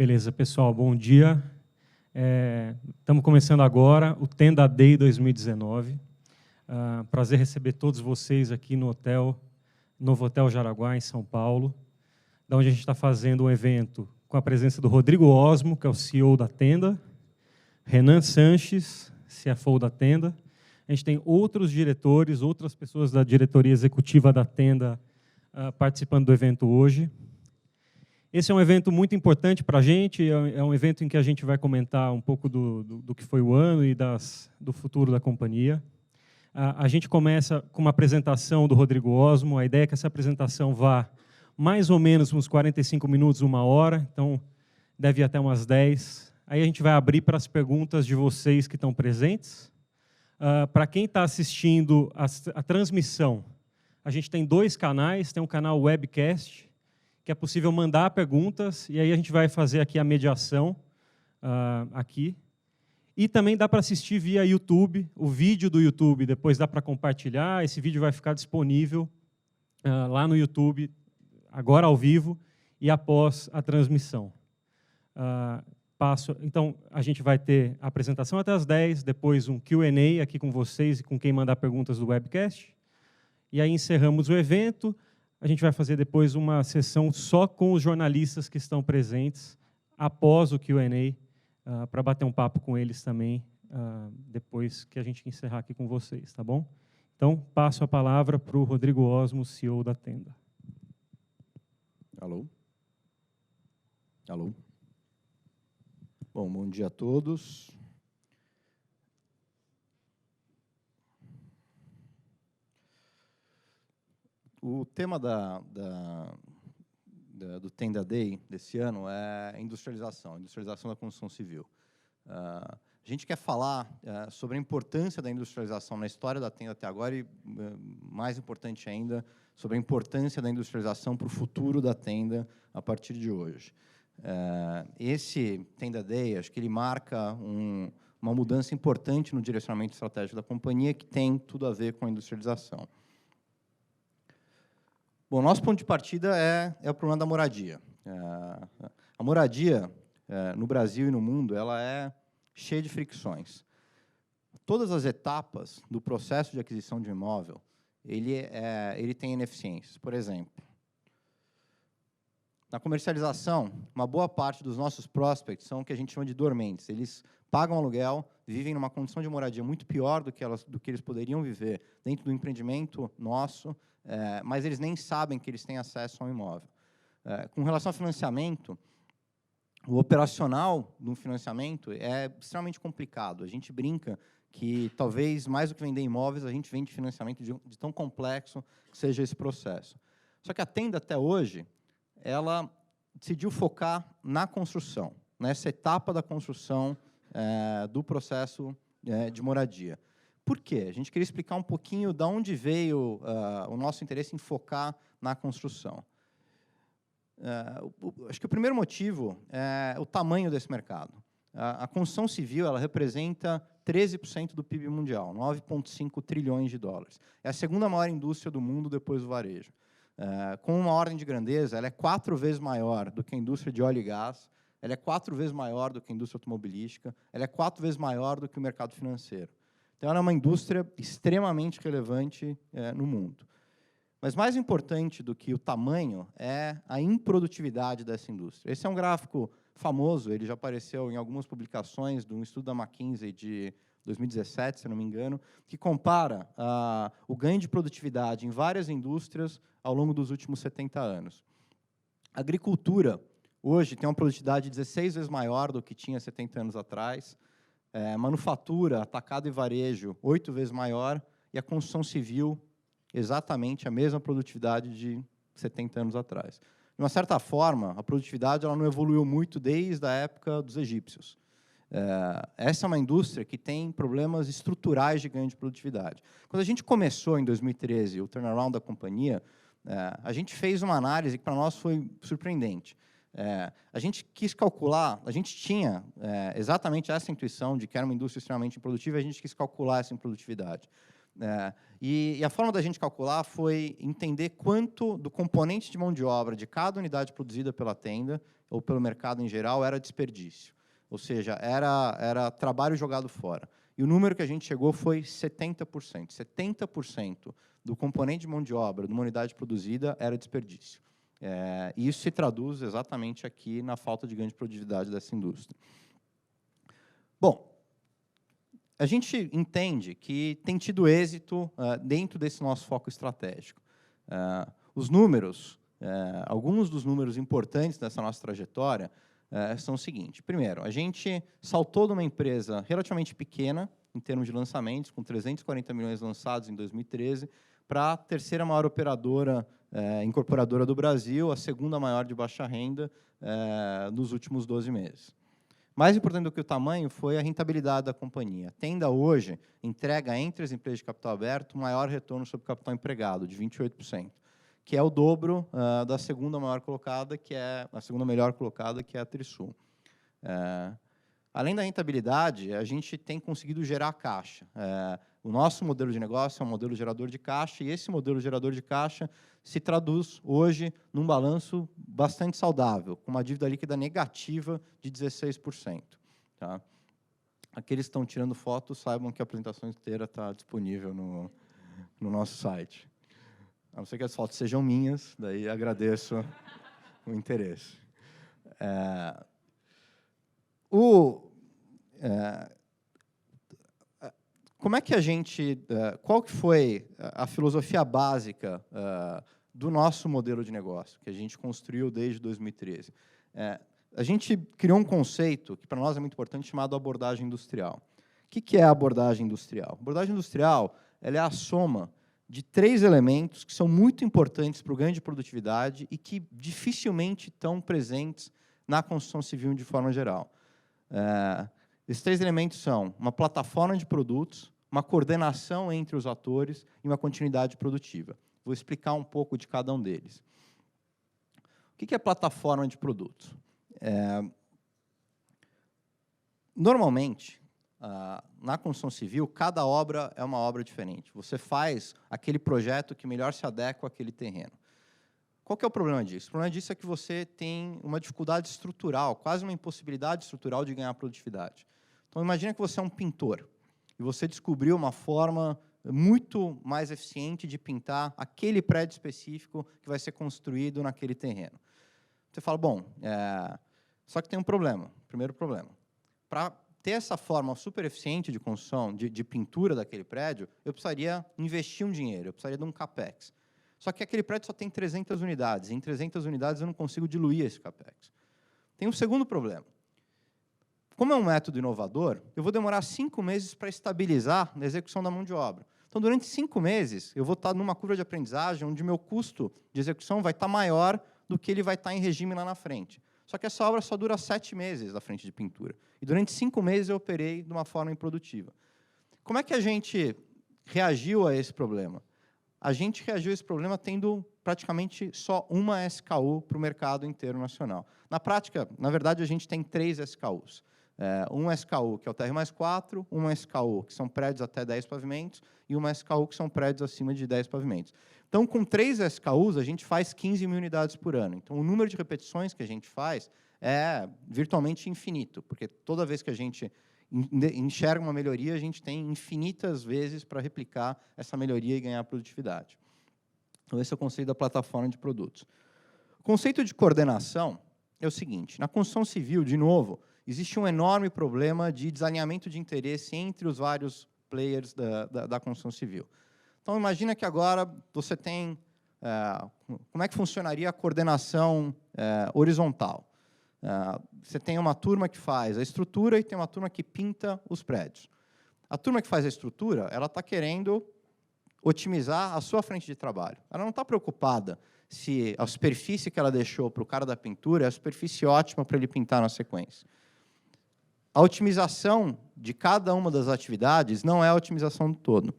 Beleza, pessoal, bom dia. Estamos começando agora o Tenda Day 2019. Prazer receber todos vocês aqui no Novo Hotel Jaraguá, em São Paulo, da onde a gente está fazendo um evento com a presença do Rodrigo Osmo, que é o CEO da Tenda, Renan Sanches, CFO da Tenda. A gente tem outros diretores, outras pessoas da diretoria executiva da Tenda participando do evento hoje. Esse é um evento muito importante para a gente, é um evento em que a gente vai comentar um pouco do que foi o ano e do futuro da companhia. A gente começa com uma apresentação do Rodrigo Osmo, a ideia é que essa apresentação vá mais ou menos uns 45 minutos, 1 hora, então deve ir até umas 10. Aí a gente vai abrir para as perguntas de vocês que estão presentes. Para quem está assistindo a transmissão, a gente tem 2 canais, tem um canal webcast, que é possível mandar perguntas, e aí a gente vai fazer aqui a mediação, aqui. E também dá para assistir via YouTube, o vídeo do YouTube, depois dá para compartilhar, esse vídeo vai ficar disponível lá no YouTube, agora ao vivo, e após a transmissão. Então, a gente vai ter a apresentação até as 10, depois um Q&A aqui com vocês e com quem mandar perguntas do webcast, e aí encerramos o evento. A gente vai fazer depois uma sessão só com os jornalistas que estão presentes, após o Q&A, para bater um papo com eles também, depois que a gente encerrar aqui com vocês, tá bom? Então, passo a palavra para o Rodrigo Osmo, CEO da Tenda. Alô? Alô? Bom dia a todos. O tema do Tenda Day desse ano é industrialização da construção civil. A gente quer falar sobre a importância da industrialização na história da Tenda até agora e, mais importante ainda, sobre a importância da industrialização para o futuro da Tenda a partir de hoje. Esse Tenda Day, acho que ele marca uma mudança importante no direcionamento estratégico da companhia que tem tudo a ver com a industrialização. Bom, nosso ponto de partida é o problema da moradia. A moradia, no Brasil e no mundo, ela é cheia de fricções. Todas as etapas do processo de aquisição de um imóvel, ele tem ineficiências. Por exemplo, na comercialização, uma boa parte dos nossos prospects são o que a gente chama de dormentes. Eles pagam aluguel, vivem numa condição de moradia muito pior do que eles poderiam viver dentro do empreendimento nosso, mas eles nem sabem que eles têm acesso ao imóvel. Com relação ao financiamento, o operacional do financiamento é extremamente complicado. A gente brinca que, talvez, mais do que vender imóveis, a gente vende financiamento de tão complexo que seja esse processo. Só que a Tenda, até hoje, ela decidiu focar na construção, nessa etapa da construção do processo de moradia. Por quê? A gente queria explicar um pouquinho de onde veio o nosso interesse em focar na construção. Acho que o primeiro motivo é o tamanho desse mercado. A construção civil ela representa 13% do PIB mundial, 9,5 trilhões de dólares. É a segunda maior indústria do mundo depois do varejo. Com uma ordem de grandeza, ela é 4 vezes maior do que a indústria de óleo e gás, ela é 4 vezes maior do que a indústria automobilística, ela é 4 vezes maior do que o mercado financeiro. Então, ela é uma indústria extremamente relevante no mundo. Mas mais importante do que o tamanho é a improdutividade dessa indústria. Esse é um gráfico famoso, ele já apareceu em algumas publicações de um estudo da McKinsey de 2017, se não me engano, que compara o ganho de produtividade em várias indústrias ao longo dos últimos 70 anos. A agricultura, hoje, tem uma produtividade 16 vezes maior do que tinha 70 anos atrás. Manufatura, atacado e varejo, 8 vezes maior, e a construção civil, exatamente a mesma produtividade de 70 anos atrás. De uma certa forma, a produtividade ela não evoluiu muito desde a época dos egípcios. Essa é uma indústria que tem problemas estruturais de ganho de produtividade. Quando a gente começou, em 2013, o turnaround da companhia, a gente fez uma análise que, para nós, foi surpreendente. A gente quis calcular, a gente tinha exatamente essa intuição de que era uma indústria extremamente improdutiva, e a gente quis calcular essa improdutividade. E a forma da gente calcular foi entender quanto do componente de mão de obra de cada unidade produzida pela tenda, ou pelo mercado em geral, era desperdício. Ou seja, era trabalho jogado fora. E o número que a gente chegou foi 70%. 70% do componente de mão de obra de uma unidade produzida era desperdício. E isso se traduz exatamente aqui na falta de ganho de produtividade dessa indústria. Bom, a gente entende que tem tido êxito dentro desse nosso foco estratégico. Os números, alguns dos números importantes dessa nossa trajetória são o seguinte. Primeiro, a gente saltou de uma empresa relativamente pequena, em termos de lançamentos, com 340 milhões lançados em 2013, para a terceira maior operadora incorporadora do Brasil, a segunda maior de baixa renda nos últimos 12 meses. Mais importante do que o tamanho foi a rentabilidade da companhia. A Tenda hoje entrega entre as empresas de capital aberto o maior retorno sobre capital empregado, de 28%, que é o dobro da segunda maior colocada, que é a segunda melhor colocada, que é a Trisul. Além da rentabilidade, a gente tem conseguido gerar caixa. O nosso modelo de negócio é um modelo gerador de caixa, e esse modelo gerador de caixa se traduz hoje num balanço bastante saudável, com uma dívida líquida negativa de 16%. Tá? Aqueles que estão tirando fotos, saibam que a apresentação inteira está disponível no nosso site. A não ser que as fotos sejam minhas, daí agradeço o interesse. Como é que a gente... qual que foi a filosofia básica do nosso modelo de negócio, que a gente construiu desde 2013? A gente criou um conceito, que para nós é muito importante, chamado abordagem industrial. O que é a abordagem industrial? A abordagem industrial ela é a soma de 3 elementos que são muito importantes para o ganho de produtividade e que dificilmente estão presentes na construção civil de forma geral. Esses 3 elementos são uma plataforma de produtos, uma coordenação entre os atores e uma continuidade produtiva. Vou explicar um pouco de cada um deles. O que é plataforma de produtos? Normalmente, na construção civil, cada obra é uma obra diferente. Você faz aquele projeto que melhor se adequa àquele terreno. Qual que é o problema disso? O problema disso é que você tem uma dificuldade estrutural, quase uma impossibilidade estrutural de ganhar produtividade. Então, imagina que você é um pintor e você descobriu uma forma muito mais eficiente de pintar aquele prédio específico que vai ser construído naquele terreno. Você fala, bom, só que tem um problema, primeiro problema. Para ter essa forma super eficiente de construção, de pintura daquele prédio, eu precisaria investir um dinheiro, eu precisaria de um CAPEX. Só que aquele prédio só tem 300 unidades, e em 300 unidades eu não consigo diluir esse CAPEX. Tem um segundo problema. Como é um método inovador, eu vou demorar 5 meses para estabilizar a execução da mão de obra. Então, durante 5 meses, eu vou estar numa curva de aprendizagem onde o meu custo de execução vai estar maior do que ele vai estar em regime lá na frente. Só que essa obra só dura 7 meses na frente de pintura. E durante 5 meses eu operei de uma forma improdutiva. Como é que a gente reagiu a esse problema? A gente reagiu a esse problema tendo praticamente só uma SKU para o mercado inteiro nacional. Na prática, na verdade, a gente tem 3 SKUs. Um SKU, que é o TR+4, uma SKU, que são prédios até 10 pavimentos, e uma SKU, que são prédios acima de 10 pavimentos. Então, com 3 SKUs, a gente faz 15 mil unidades por ano. Então, o número de repetições que a gente faz é virtualmente infinito, porque toda vez que a gente enxerga uma melhoria, a gente tem infinitas vezes para replicar essa melhoria e ganhar produtividade. Então, esse é o conceito da plataforma de produtos. O conceito de coordenação é o seguinte, na construção civil, de novo, existe um enorme problema de desalinhamento de interesse entre os vários players da construção civil. Então, imagina que agora você tem... como é que funcionaria a coordenação horizontal? Você tem uma turma que faz a estrutura e tem uma turma que pinta os prédios. A turma que faz a estrutura, ela está querendo otimizar a sua frente de trabalho. Ela não está preocupada se a superfície que ela deixou para o cara da pintura é a superfície ótima para ele pintar na sequência. A otimização de cada uma das atividades não é a otimização do todo.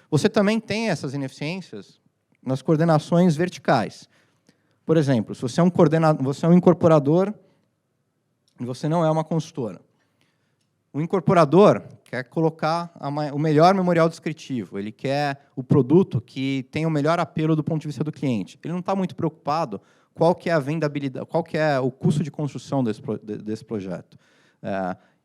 Você também tem essas ineficiências nas coordenações verticais. Por exemplo, se você é um incorporador e você não é uma consultora. O incorporador quer colocar o melhor memorial descritivo, ele quer o produto que tenha o melhor apelo do ponto de vista do cliente. Ele não está muito preocupado qual que é a vendabilidade, qual que é o custo de construção desse projeto.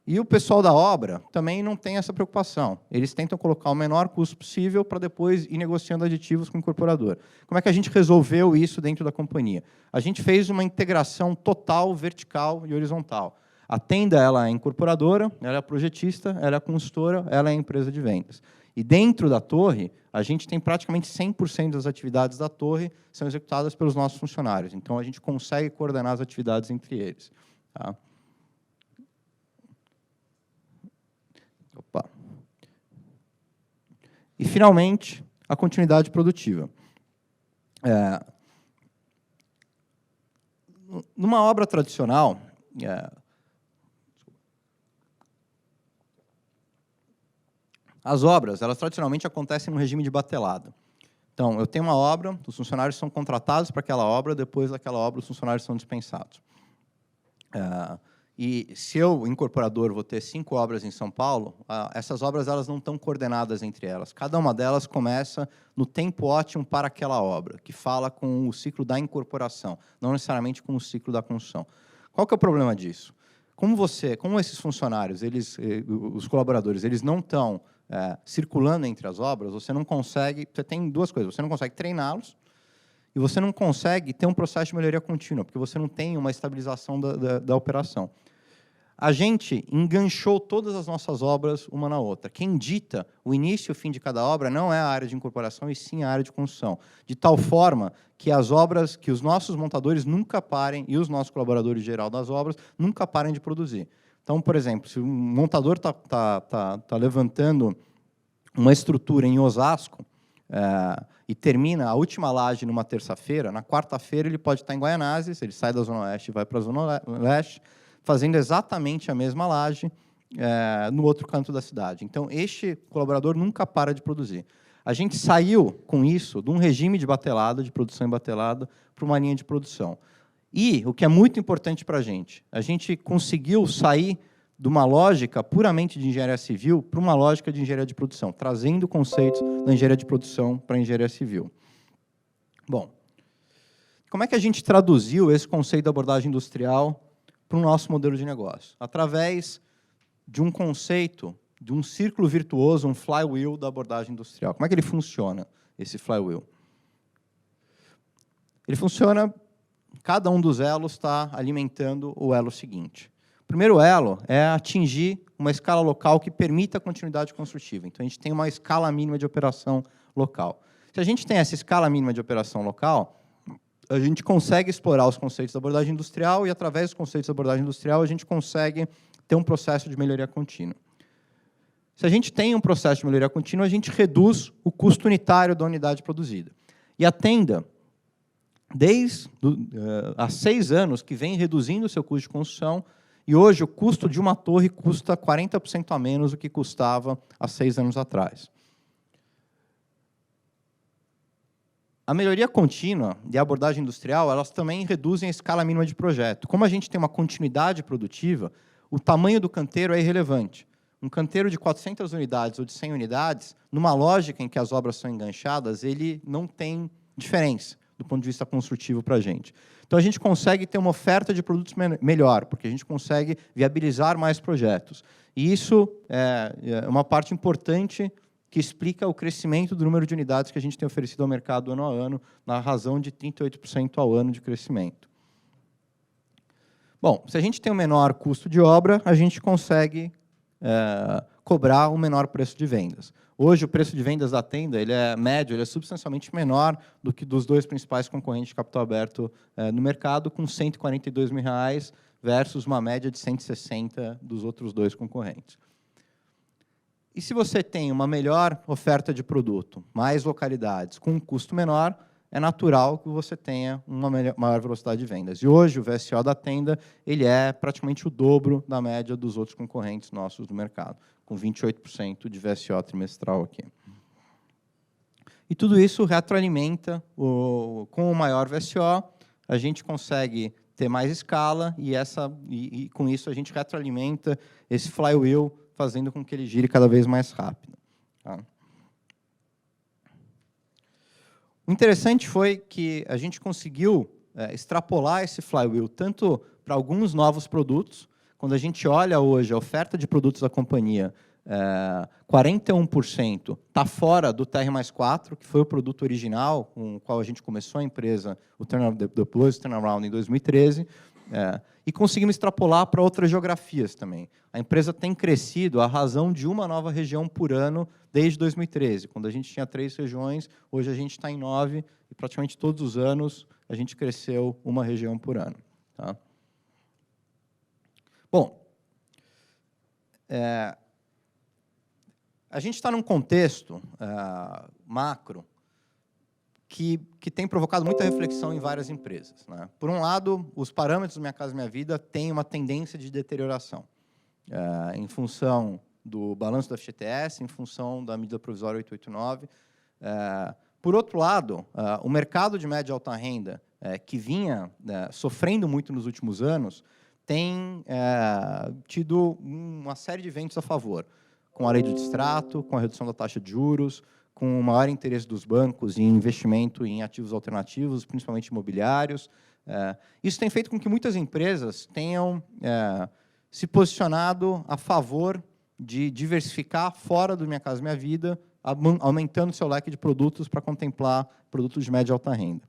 E o pessoal da obra também não tem essa preocupação. Eles tentam colocar o menor custo possível para depois ir negociando aditivos com o incorporador. Como é que a gente resolveu isso dentro da companhia? A gente fez uma integração total, vertical e horizontal. A Tenda ela é incorporadora, ela é projetista, ela é consultora, ela é empresa de vendas. E dentro da torre, a gente tem praticamente 100% das atividades da torre são executadas pelos nossos funcionários. Então, a gente consegue coordenar as atividades entre eles. Tá? Opa. E, finalmente, a continuidade produtiva. Numa obra tradicional, as obras, elas tradicionalmente acontecem no regime de batelada. Então, eu tenho uma obra, os funcionários são contratados para aquela obra, depois daquela obra os funcionários são dispensados. E se eu, incorporador, vou ter 5 obras em São Paulo, essas obras elas não estão coordenadas entre elas. Cada uma delas começa no tempo ótimo para aquela obra, que fala com o ciclo da incorporação, não necessariamente com o ciclo da construção. Qual que é o problema disso? Como esses funcionários, os colaboradores, eles não estão circulando entre as obras, você não consegue... Você tem duas coisas. Você não consegue treiná-los e você não consegue ter um processo de melhoria contínua, porque você não tem uma estabilização da operação. A gente enganchou todas as nossas obras uma na outra. Quem dita o início e o fim de cada obra não é a área de incorporação, e sim a área de construção. De tal forma que as obras, que os nossos montadores nunca parem, e os nossos colaboradores geral das obras, nunca parem de produzir. Então, por exemplo, se um montador está levantando uma estrutura em Osasco e termina a última laje numa terça-feira, na quarta-feira ele pode estar em Guaianazes, ele sai da Zona Oeste e vai para a Zona Leste, fazendo exatamente a mesma laje no outro canto da cidade. Então, este colaborador nunca para de produzir. A gente saiu, com isso, de um regime de batelada, de produção em batelada, para uma linha de produção. E, o que é muito importante para a gente conseguiu sair de uma lógica puramente de engenharia civil para uma lógica de engenharia de produção, trazendo conceitos da engenharia de produção para a engenharia civil. Bom, como é que a gente traduziu esse conceito da abordagem industrial para o nosso modelo de negócio? Através de um conceito, de um círculo virtuoso, um flywheel da abordagem industrial. Como é que ele funciona, esse flywheel? Ele funciona, cada um dos elos está alimentando o elo seguinte. O primeiro elo é atingir uma escala local que permita a continuidade construtiva. Então, a gente tem uma escala mínima de operação local. Se a gente tem essa escala mínima de operação local, a gente consegue explorar os conceitos da abordagem industrial e, através dos conceitos da abordagem industrial, a gente consegue ter um processo de melhoria contínua. Se a gente tem um processo de melhoria contínua, a gente reduz o custo unitário da unidade produzida. E a Tenda, desde há 6 anos, que vem reduzindo o seu custo de construção, e hoje o custo de uma torre custa 40% a menos do que custava há 6 anos atrás. A melhoria contínua e a abordagem industrial, elas também reduzem a escala mínima de projeto. Como a gente tem uma continuidade produtiva, o tamanho do canteiro é irrelevante. Um canteiro de 400 unidades ou de 100 unidades, numa lógica em que as obras são enganchadas, ele não tem diferença do ponto de vista construtivo para a gente. Então, a gente consegue ter uma oferta de produtos melhor, porque a gente consegue viabilizar mais projetos. E isso é uma parte importante que explica o crescimento do número de unidades que a gente tem oferecido ao mercado ano a ano, na razão de 38% ao ano de crescimento. Bom, se a gente tem um menor custo de obra, a gente consegue cobrar um menor preço de vendas. Hoje, o preço de vendas da Tenda ele é médio, ele é substancialmente menor do que dos 2 principais concorrentes de capital aberto no mercado, com R$ 142 mil versus uma média de 160 dos outros 2 concorrentes. E se você tem uma melhor oferta de produto, mais localidades, com um custo menor, é natural que você tenha uma maior velocidade de vendas. E hoje, o VSO da Tenda ele é praticamente o dobro da média dos outros concorrentes nossos do mercado, com 28% de VSO trimestral aqui. E tudo isso retroalimenta, com o maior VSO, a gente consegue ter mais escala, e com isso a gente retroalimenta esse flywheel, fazendo com que ele gire cada vez mais rápido. Tá? O interessante foi que a gente conseguiu extrapolar esse flywheel tanto para alguns novos produtos. Quando a gente olha hoje a oferta de produtos da companhia, 41% está fora do TR+4, que foi o produto original com o qual a gente começou a empresa, o Turnaround em 2013, e conseguimos extrapolar para outras geografias também. A empresa tem crescido à razão de uma nova região por ano desde 2013. Quando a gente tinha 3 regiões, hoje a gente está em 9, e praticamente todos os anos a gente cresceu uma região por ano. Tá? Bom, a gente está num contexto macro que tem provocado muita reflexão em várias empresas. Né? Por um lado, os parâmetros do Minha Casa Minha Vida têm uma tendência de deterioração, em função do balanço da FGTS, em função da medida provisória 889. Por outro lado, o mercado de média e alta renda, que vinha sofrendo muito nos últimos anos, tem tido uma série de ventos a favor, com a lei do distrato, com a redução da taxa de juros, com o maior interesse dos bancos em investimento em ativos alternativos, principalmente imobiliários. Isso tem feito com que muitas empresas tenham se posicionado a favor de diversificar fora do Minha Casa Minha Vida, aumentando seu leque de produtos para contemplar produtos de média e alta renda.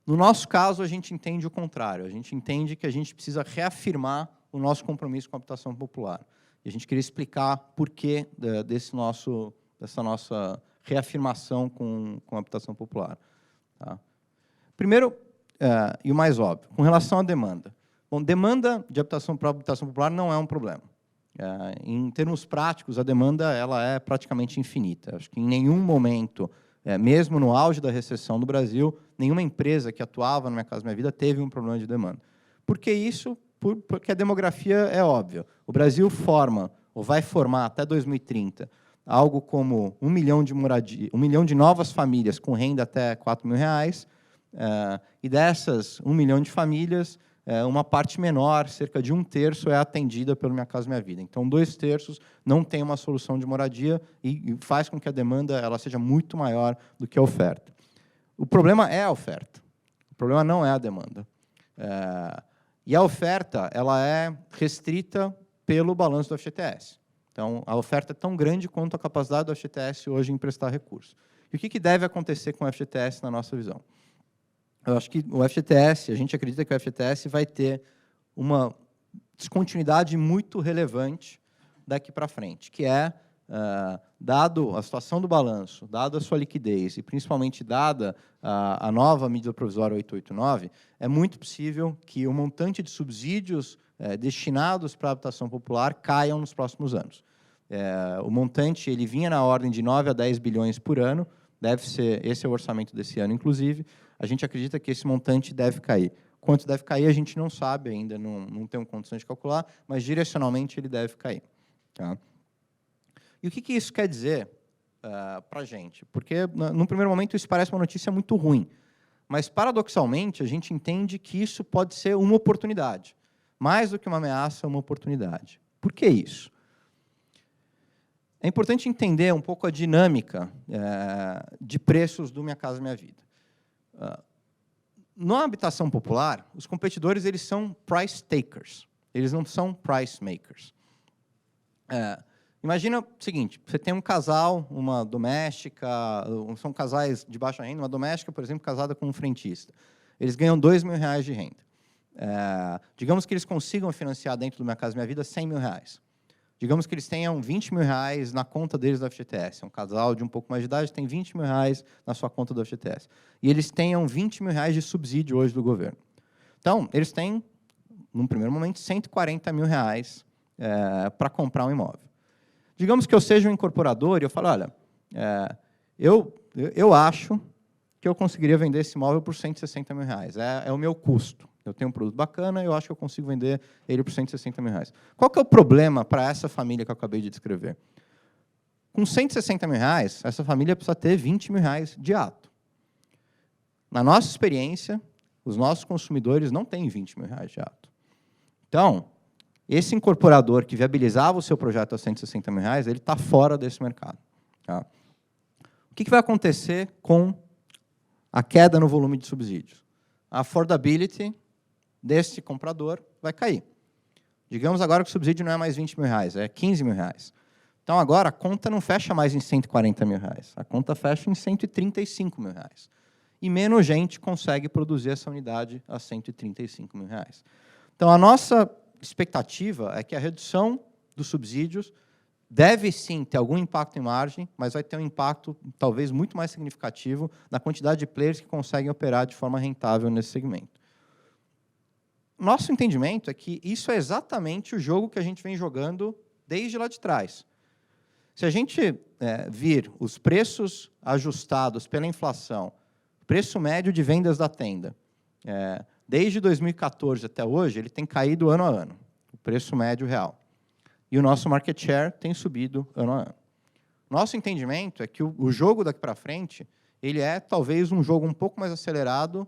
No nosso caso, a gente entende o contrário. A gente entende que a gente precisa reafirmar o nosso compromisso com a habitação popular. E a gente queria explicar por que dessa nossa reafirmação com a habitação popular. Tá? Primeiro, e o mais óbvio, com relação à demanda. Bom, demanda de habitação para habitação popular não é um problema. Em termos práticos, a demanda ela é praticamente infinita. Acho que em nenhum momento, mesmo no auge da recessão do Brasil, nenhuma empresa que atuava no Minha Casa Minha Vida teve um problema de demanda. Por que isso? Porque a demografia é óbvia. O Brasil forma, ou vai formar até 2030, algo como 1 milhão de novas famílias com renda até R$4.000, e dessas 1 milhão de famílias, uma parte menor, cerca de 1/3, é atendida pelo Minha Casa Minha Vida. Então, 2/3 não tem uma solução de moradia e faz com que a demanda ela seja muito maior do que a oferta. O problema é a oferta. O problema não é a demanda. E a oferta ela é restrita pelo balanço do FGTS. Então, a oferta é tão grande quanto a capacidade do FGTS hoje em prestar recurso. E o que deve acontecer com o FGTS na nossa visão? Eu acho que o FGTS, a gente acredita que o FGTS vai ter uma descontinuidade muito relevante daqui para frente, que dado a situação do balanço, dado a sua liquidez e principalmente dada a nova medida provisória 889, é muito possível que o montante de subsídios destinados para a habitação popular caiam nos próximos anos. O montante ele vinha na ordem de 9 a 10 bilhões por ano, esse é o orçamento desse ano, inclusive. A gente acredita que esse montante deve cair. Quanto deve cair, a gente não sabe ainda, não tem condições de calcular, mas direcionalmente ele deve cair. Tá? E o que isso quer dizer para a gente? Porque, no primeiro momento, isso parece uma notícia muito ruim, mas, paradoxalmente, a gente entende que isso pode ser uma oportunidade. Mais do que uma ameaça, uma oportunidade. Por que isso? É importante entender um pouco a dinâmica de preços do Minha Casa Minha Vida. Na habitação popular, os competidores eles são price takers, eles não são price makers. Imagina o seguinte, você tem um casal, uma doméstica, são casais de baixa renda, uma doméstica, por exemplo, casada com um frentista. Eles ganham R$2.000 de renda. Digamos que eles consigam financiar dentro do Minha Casa Minha Vida R$100.000. Digamos que eles tenham R$20.000 na conta deles do FGTS. Um casal de um pouco mais de idade tem R$20.000 na sua conta do FGTS. E eles tenham R$20.000 de subsídio hoje do governo. Então, eles têm, num primeiro momento, R$140.000 para comprar um imóvel. Digamos que eu seja um incorporador e eu falo, olha, eu acho que eu conseguiria vender esse imóvel por R$160.000. É o meu custo. Eu tenho um produto bacana, eu acho que eu consigo vender ele por R$160.000. Qual que é o problema para essa família que eu acabei de descrever? Com R$160.000, essa família precisa ter R$20.000 de ato. Na nossa experiência, os nossos consumidores não têm 20 mil reais de ato. Então, esse incorporador que viabilizava o seu projeto a 160 mil reais, ele está fora desse mercado. Tá? O que vai acontecer com a queda no volume de subsídios? A affordability desse comprador vai cair. Digamos agora que o subsídio não é mais 20 mil reais, é 15 mil reais. Então, agora, a conta não fecha mais em 140 mil reais. A conta fecha em 135 mil reais. E menos gente consegue produzir essa unidade a 135 mil reais. Então, a nossa expectativa é que a redução dos subsídios deve, sim, ter algum impacto em margem, mas vai ter um impacto, talvez, muito mais significativo na quantidade de players que conseguem operar de forma rentável nesse segmento. Nosso entendimento é que isso é exatamente o jogo que a gente vem jogando desde lá de trás. Se a gente vir os preços ajustados pela inflação, preço médio de vendas da tenda, desde 2014 até hoje, ele tem caído ano a ano, o preço médio real. E o nosso market share tem subido ano a ano. Nosso entendimento é que o jogo daqui para frente, ele é talvez um jogo um pouco mais acelerado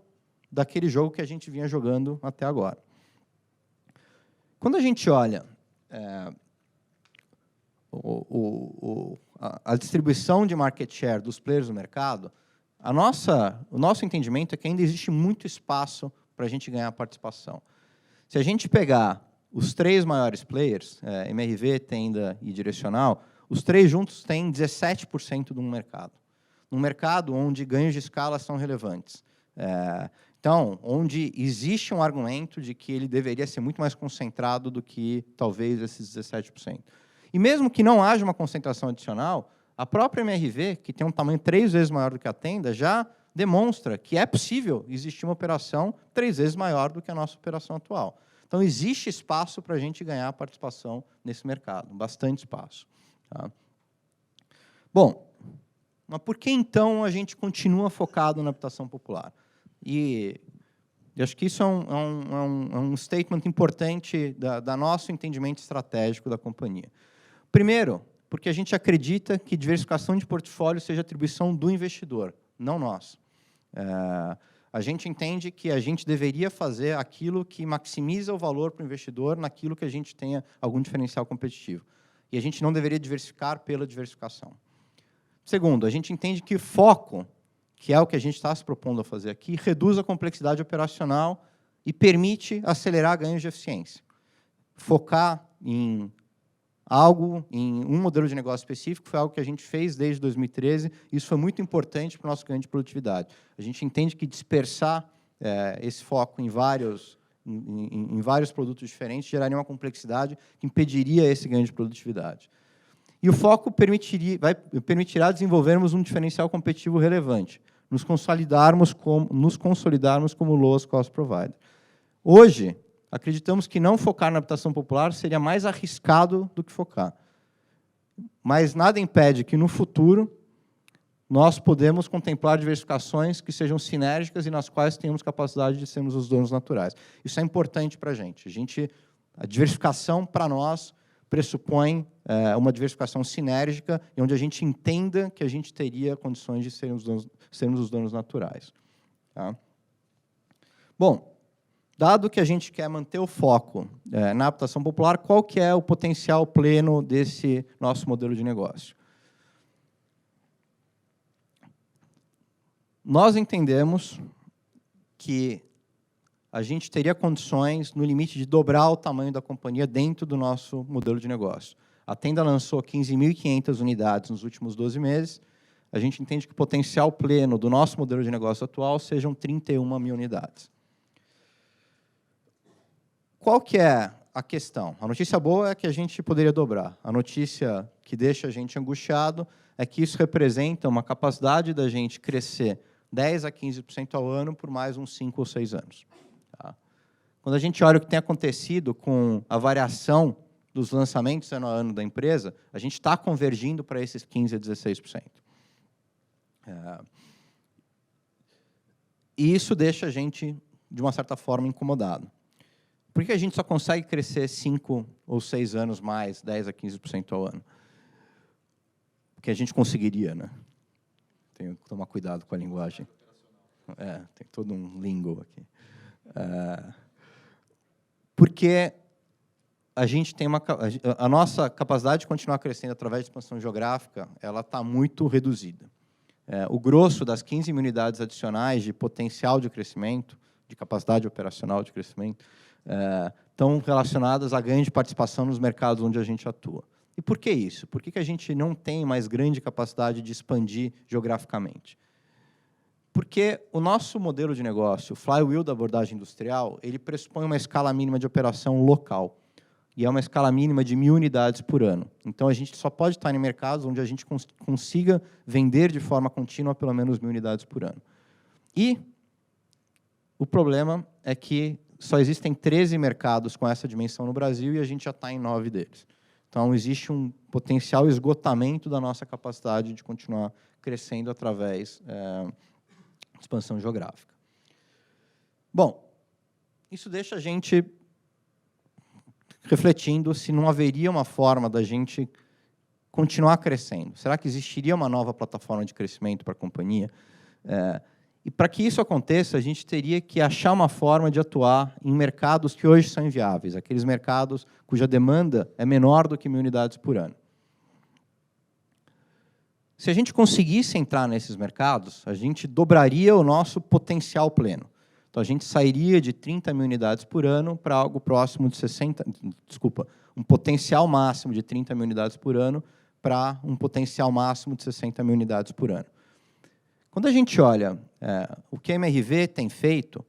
daquele jogo que a gente vinha jogando até agora. Quando a gente olha a distribuição de market share dos players do mercado, o nosso entendimento é que ainda existe muito espaço para a gente ganhar participação. Se a gente pegar os 3 maiores players, MRV, Tenda e Direcional, os 3 juntos têm 17% do mercado. Num mercado onde ganhos de escala são relevantes. Então, onde existe um argumento de que ele deveria ser muito mais concentrado do que, talvez, esses 17%. E mesmo que não haja uma concentração adicional, a própria MRV, que tem um tamanho 3 vezes maior do que a Tenda, já demonstra que é possível existir uma operação 3 vezes maior do que a nossa operação atual. Então, existe espaço para a gente ganhar participação nesse mercado, bastante espaço. Tá? Bom, mas por que, então, a gente continua focado na habitação popular? E eu acho que isso é um statement importante da nosso entendimento estratégico da companhia. Primeiro, porque a gente acredita que diversificação de portfólio seja atribuição do investidor, não nossa. A gente entende que a gente deveria fazer aquilo que maximiza o valor para o investidor naquilo que a gente tenha algum diferencial competitivo. E a gente não deveria diversificar pela diversificação. Segundo, a gente entende que foco, que é o que a gente está se propondo a fazer aqui, reduz a complexidade operacional e permite acelerar ganhos de eficiência. Focar em algo, em um modelo de negócio específico, foi algo que a gente fez desde 2013, e isso foi muito importante para o nosso ganho de produtividade. A gente entende que dispersar esse foco em vários produtos diferentes geraria uma complexidade que impediria esse ganho de produtividade. E o foco permitirá desenvolvermos um diferencial competitivo relevante, nos consolidarmos como lowest cost provider. Hoje, acreditamos que não focar na habitação popular seria mais arriscado do que focar. Mas nada impede que, no futuro, nós podemos contemplar diversificações que sejam sinérgicas e nas quais tenhamos capacidade de sermos os donos naturais. Isso é importante para a gente. A diversificação, para nós, pressupõe uma diversificação sinérgica, onde a gente entenda que a gente teria condições de sermos os donos naturais. Tá? Bom, dado que a gente quer manter o foco na habitação popular, qual que é o potencial pleno desse nosso modelo de negócio? Nós entendemos que a gente teria condições, no limite, de dobrar o tamanho da companhia dentro do nosso modelo de negócio. A Tenda lançou 15.500 unidades nos últimos 12 meses. A gente entende que o potencial pleno do nosso modelo de negócio atual sejam 31 mil unidades. Qual que é a questão? A notícia boa é que a gente poderia dobrar. A notícia que deixa a gente angustiado é que isso representa uma capacidade da gente crescer 10% a 15% ao ano por mais uns 5 ou 6 anos. Tá? Quando a gente olha o que tem acontecido com a variação dos lançamentos ano a ano da empresa, a gente está convergindo para esses 15% a 16%. E isso deixa a gente, de uma certa forma, incomodado. Por que a gente só consegue crescer 5 ou 6 anos mais, 10% a 15% ao ano? Porque a gente conseguiria, né? Tenho que tomar cuidado com a linguagem. Tem todo um lingo aqui. Porque a gente tem a nossa capacidade de continuar crescendo através de expansão geográfica, ela está muito reduzida. O grosso das 15 mil unidades adicionais de potencial de crescimento, de capacidade operacional de crescimento, estão relacionadas a ganho de participação nos mercados onde a gente atua. E por que isso? Por que a gente não tem mais grande capacidade de expandir geograficamente? Porque o nosso modelo de negócio, o flywheel da abordagem industrial, ele pressupõe uma escala mínima de operação local. E é uma escala mínima de 1000 unidades por ano. Então, a gente só pode estar em mercados onde a gente consiga vender de forma contínua pelo menos 1000 unidades por ano. E o problema é que só existem 13 mercados com essa dimensão no Brasil e a gente já está em 9 deles. Então, existe um potencial esgotamento da nossa capacidade de continuar crescendo através de expansão geográfica. Bom, isso deixa a gente refletindo se não haveria uma forma da gente continuar crescendo. Será que existiria uma nova plataforma de crescimento para a companhia? E para que isso aconteça, a gente teria que achar uma forma de atuar em mercados que hoje são inviáveis, aqueles mercados cuja demanda é menor do que 1000 unidades por ano. Se a gente conseguisse entrar nesses mercados, a gente dobraria o nosso potencial pleno. Então, a gente sairia de 30 mil unidades por ano para algo próximo de um potencial máximo de 30 mil unidades por ano para um potencial máximo de 60 mil unidades por ano. Quando a gente olha o que a MRV tem feito,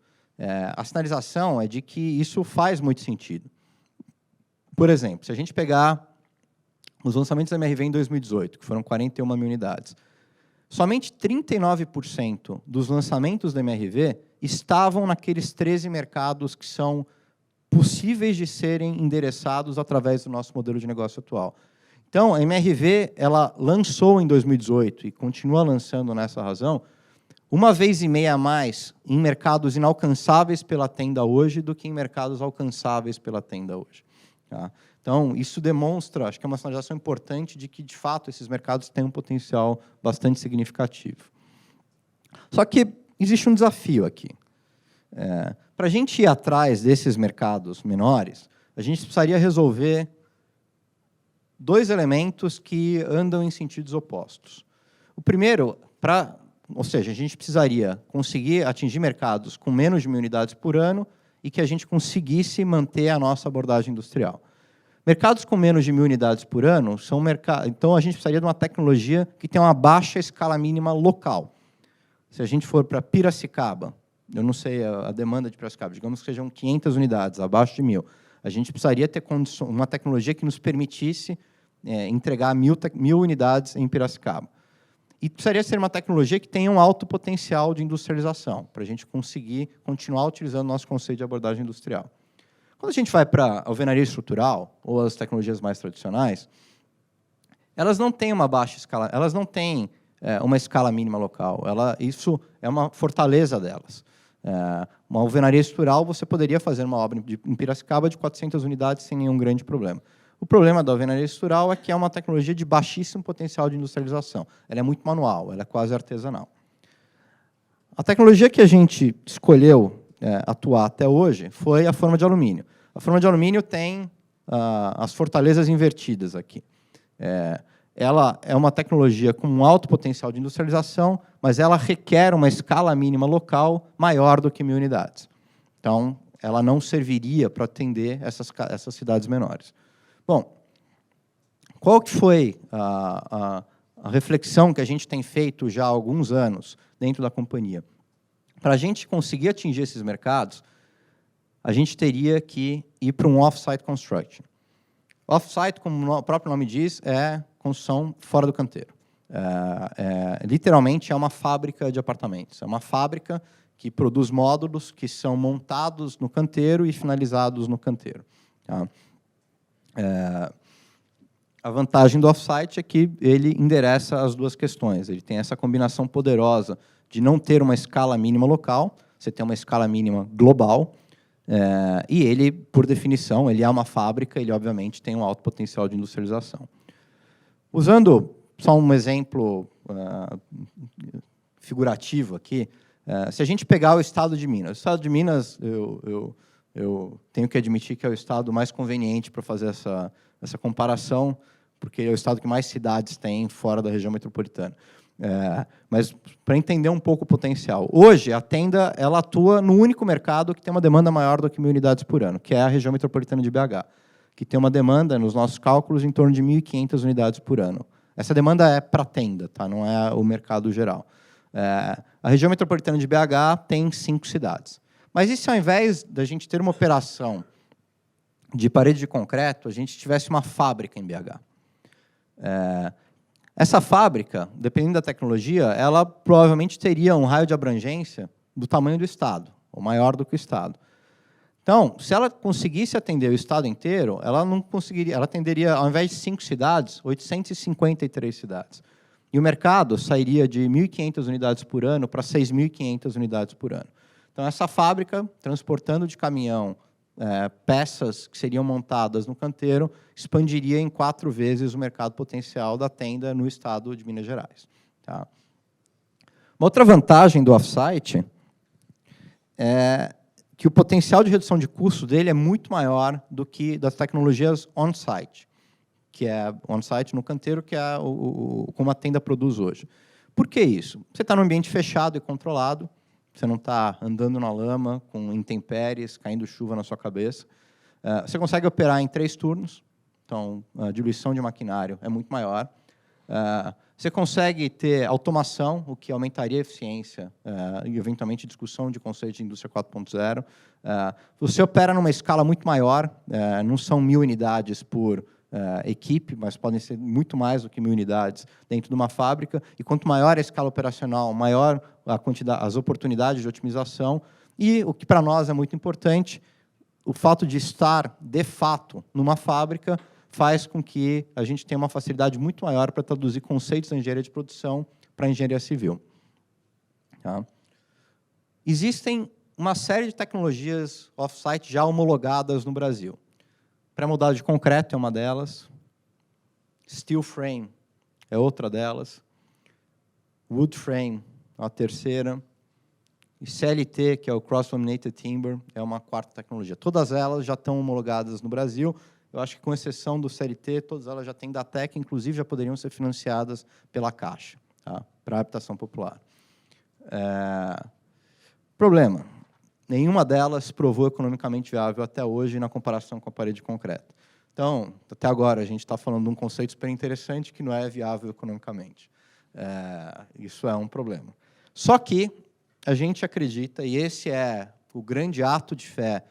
a sinalização é de que isso faz muito sentido. Por exemplo, se a gente pegar os lançamentos da MRV em 2018, que foram 41 mil unidades, somente 39% dos lançamentos da MRV estavam naqueles 13 mercados que são possíveis de serem endereçados através do nosso modelo de negócio atual. Então, a MRV ela lançou em 2018 e continua lançando nessa razão, 1,5 vezes a mais em mercados inalcançáveis pela tenda hoje do que em mercados alcançáveis pela tenda hoje. Tá? Então, isso demonstra, acho que é uma sinalização importante de que, de fato, esses mercados têm um potencial bastante significativo. Só que existe um desafio aqui. Para a gente ir atrás desses mercados menores, a gente precisaria resolver 2 elementos que andam em sentidos opostos. O primeiro, ou seja, a gente precisaria conseguir atingir mercados com menos de 1000 unidades por ano e que a gente conseguisse manter a nossa abordagem industrial. Mercados com menos de 1000 unidades por ano são mercados. Então, a gente precisaria de uma tecnologia que tenha uma baixa escala mínima local. Se a gente for para Piracicaba, eu não sei a demanda de Piracicaba, digamos que sejam 500 unidades, abaixo de 1000. A gente precisaria ter uma tecnologia que nos permitisse entregar 1000 unidades em Piracicaba. E precisaria ser uma tecnologia que tenha um alto potencial de industrialização, para a gente conseguir continuar utilizando o nosso conceito de abordagem industrial. Quando a gente vai para a alvenaria estrutural, ou as tecnologias mais tradicionais, elas não têm uma baixa escala, elas não têm uma escala mínima local. Isso é uma fortaleza delas. Uma alvenaria estrutural, você poderia fazer uma obra em Piracicaba de 400 unidades sem nenhum grande problema. O problema da alvenaria estrutural é que é uma tecnologia de baixíssimo potencial de industrialização. Ela é muito manual, ela é quase artesanal. A tecnologia que a gente escolheu atuar até hoje foi a forma de alumínio. A forma de alumínio tem as fortalezas invertidas aqui. Ela é uma tecnologia com um alto potencial de industrialização, mas ela requer uma escala mínima local maior do que 1000 unidades. Então, ela não serviria para atender essas cidades menores. Bom, qual que foi a reflexão que a gente tem feito já há alguns anos dentro da companhia? Para a gente conseguir atingir esses mercados, a gente teria que ir para um off-site construction. Off-site, como o próprio nome diz, é construção fora do canteiro. Literalmente, é uma fábrica de apartamentos. É uma fábrica que produz módulos que são montados no canteiro e finalizados no canteiro. Tá? A vantagem do off-site é que ele endereça as duas questões. Ele tem essa combinação poderosa de não ter uma escala mínima local, você tem uma escala mínima global, e ele, por definição, ele é uma fábrica, ele, obviamente, tem um alto potencial de industrialização. Usando só um exemplo figurativo aqui, Se a gente pegar o estado de Minas, eu tenho que admitir que é o estado mais conveniente para fazer essa comparação, porque é o estado que mais cidades tem fora da região metropolitana. Mas para entender um pouco o potencial. Hoje, a Tenda ela atua no único mercado que tem uma demanda maior do que 1.000 unidades por ano, que é a região metropolitana de BH, que tem uma demanda, nos nossos cálculos, em torno de 1.500 unidades por ano. Essa demanda é para a Tenda, tá? Não é o mercado geral. A região metropolitana de BH tem 5 cidades. Mas e se, ao invés da gente ter uma operação de parede de concreto, a gente tivesse uma fábrica em BH? Essa fábrica, dependendo da tecnologia, ela provavelmente teria um raio de abrangência do tamanho do Estado, ou maior do que o Estado. Então, se ela conseguisse atender o Estado inteiro, ela não conseguiria, ela atenderia, ao invés de 5 cidades, 853 cidades. E o mercado sairia de 1.500 unidades por ano para 6.500 unidades por ano. Então, essa fábrica, transportando de caminhão peças que seriam montadas no canteiro, expandiria em 4 vezes o mercado potencial da Tenda no estado de Minas Gerais. Tá? Uma outra vantagem do off-site é que o potencial de redução de custo dele é muito maior do que das tecnologias on-site, que é on-site no canteiro, que é como a Tenda produz hoje. Por que isso? Você está num ambiente fechado e controlado, você não está andando na lama, com intempéries, caindo chuva na sua cabeça. Você consegue operar em 3 turnos, então a diluição de maquinário é muito maior. Você consegue ter automação, o que aumentaria a eficiência e, eventualmente, discussão de conceito de indústria 4.0. Você opera numa escala muito maior, não são 1.000 unidades por equipe, mas podem ser muito mais do que 1.000 unidades dentro de uma fábrica, e quanto maior a escala operacional, maior a quantidade, as oportunidades de otimização, e o que para nós é muito importante, o fato de estar, de fato, numa fábrica, faz com que a gente tenha uma facilidade muito maior para traduzir conceitos da engenharia de produção para a engenharia civil. Tá? Existem uma série de tecnologias off-site já homologadas no Brasil. Pré-moldado de concreto é uma delas, steel frame é outra delas, wood frame é a terceira, e CLT, que é o Cross-Laminated Timber, é uma 4ª tecnologia. Todas elas já estão homologadas no Brasil. Eu acho que, com exceção do CLT, todas elas já têm Datec, inclusive já poderiam ser financiadas pela Caixa, tá? Para a habitação popular. Problema. Nenhuma delas provou economicamente viável até hoje na comparação com a parede de concreto. Então, até agora, a gente está falando de um conceito super interessante que não é viável economicamente. Isso é um problema. Só que a gente acredita, e esse é o grande ato de fé,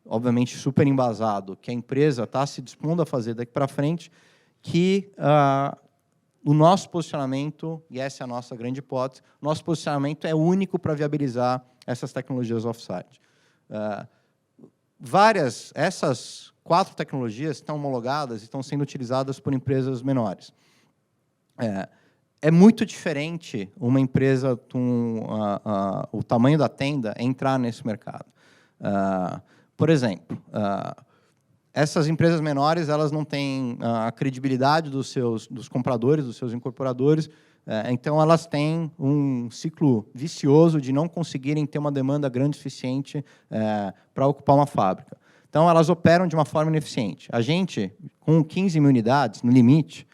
obviamente super embasado, que a empresa está se dispondo a fazer daqui para frente, que o nosso posicionamento, e essa é a nossa grande hipótese, o nosso posicionamento é único para viabilizar essas tecnologias off-site. Essas 4 tecnologias estão homologadas e estão sendo utilizadas por empresas menores. É muito diferente uma empresa com o tamanho da Tenda entrar nesse mercado. Por exemplo, essas empresas menores, elas não têm a credibilidade dos compradores, dos seus incorporadores, então elas têm um ciclo vicioso de não conseguirem ter uma demanda grande o suficiente para ocupar uma fábrica. Então, elas operam de uma forma ineficiente. A gente, com 15.000 unidades, no limite,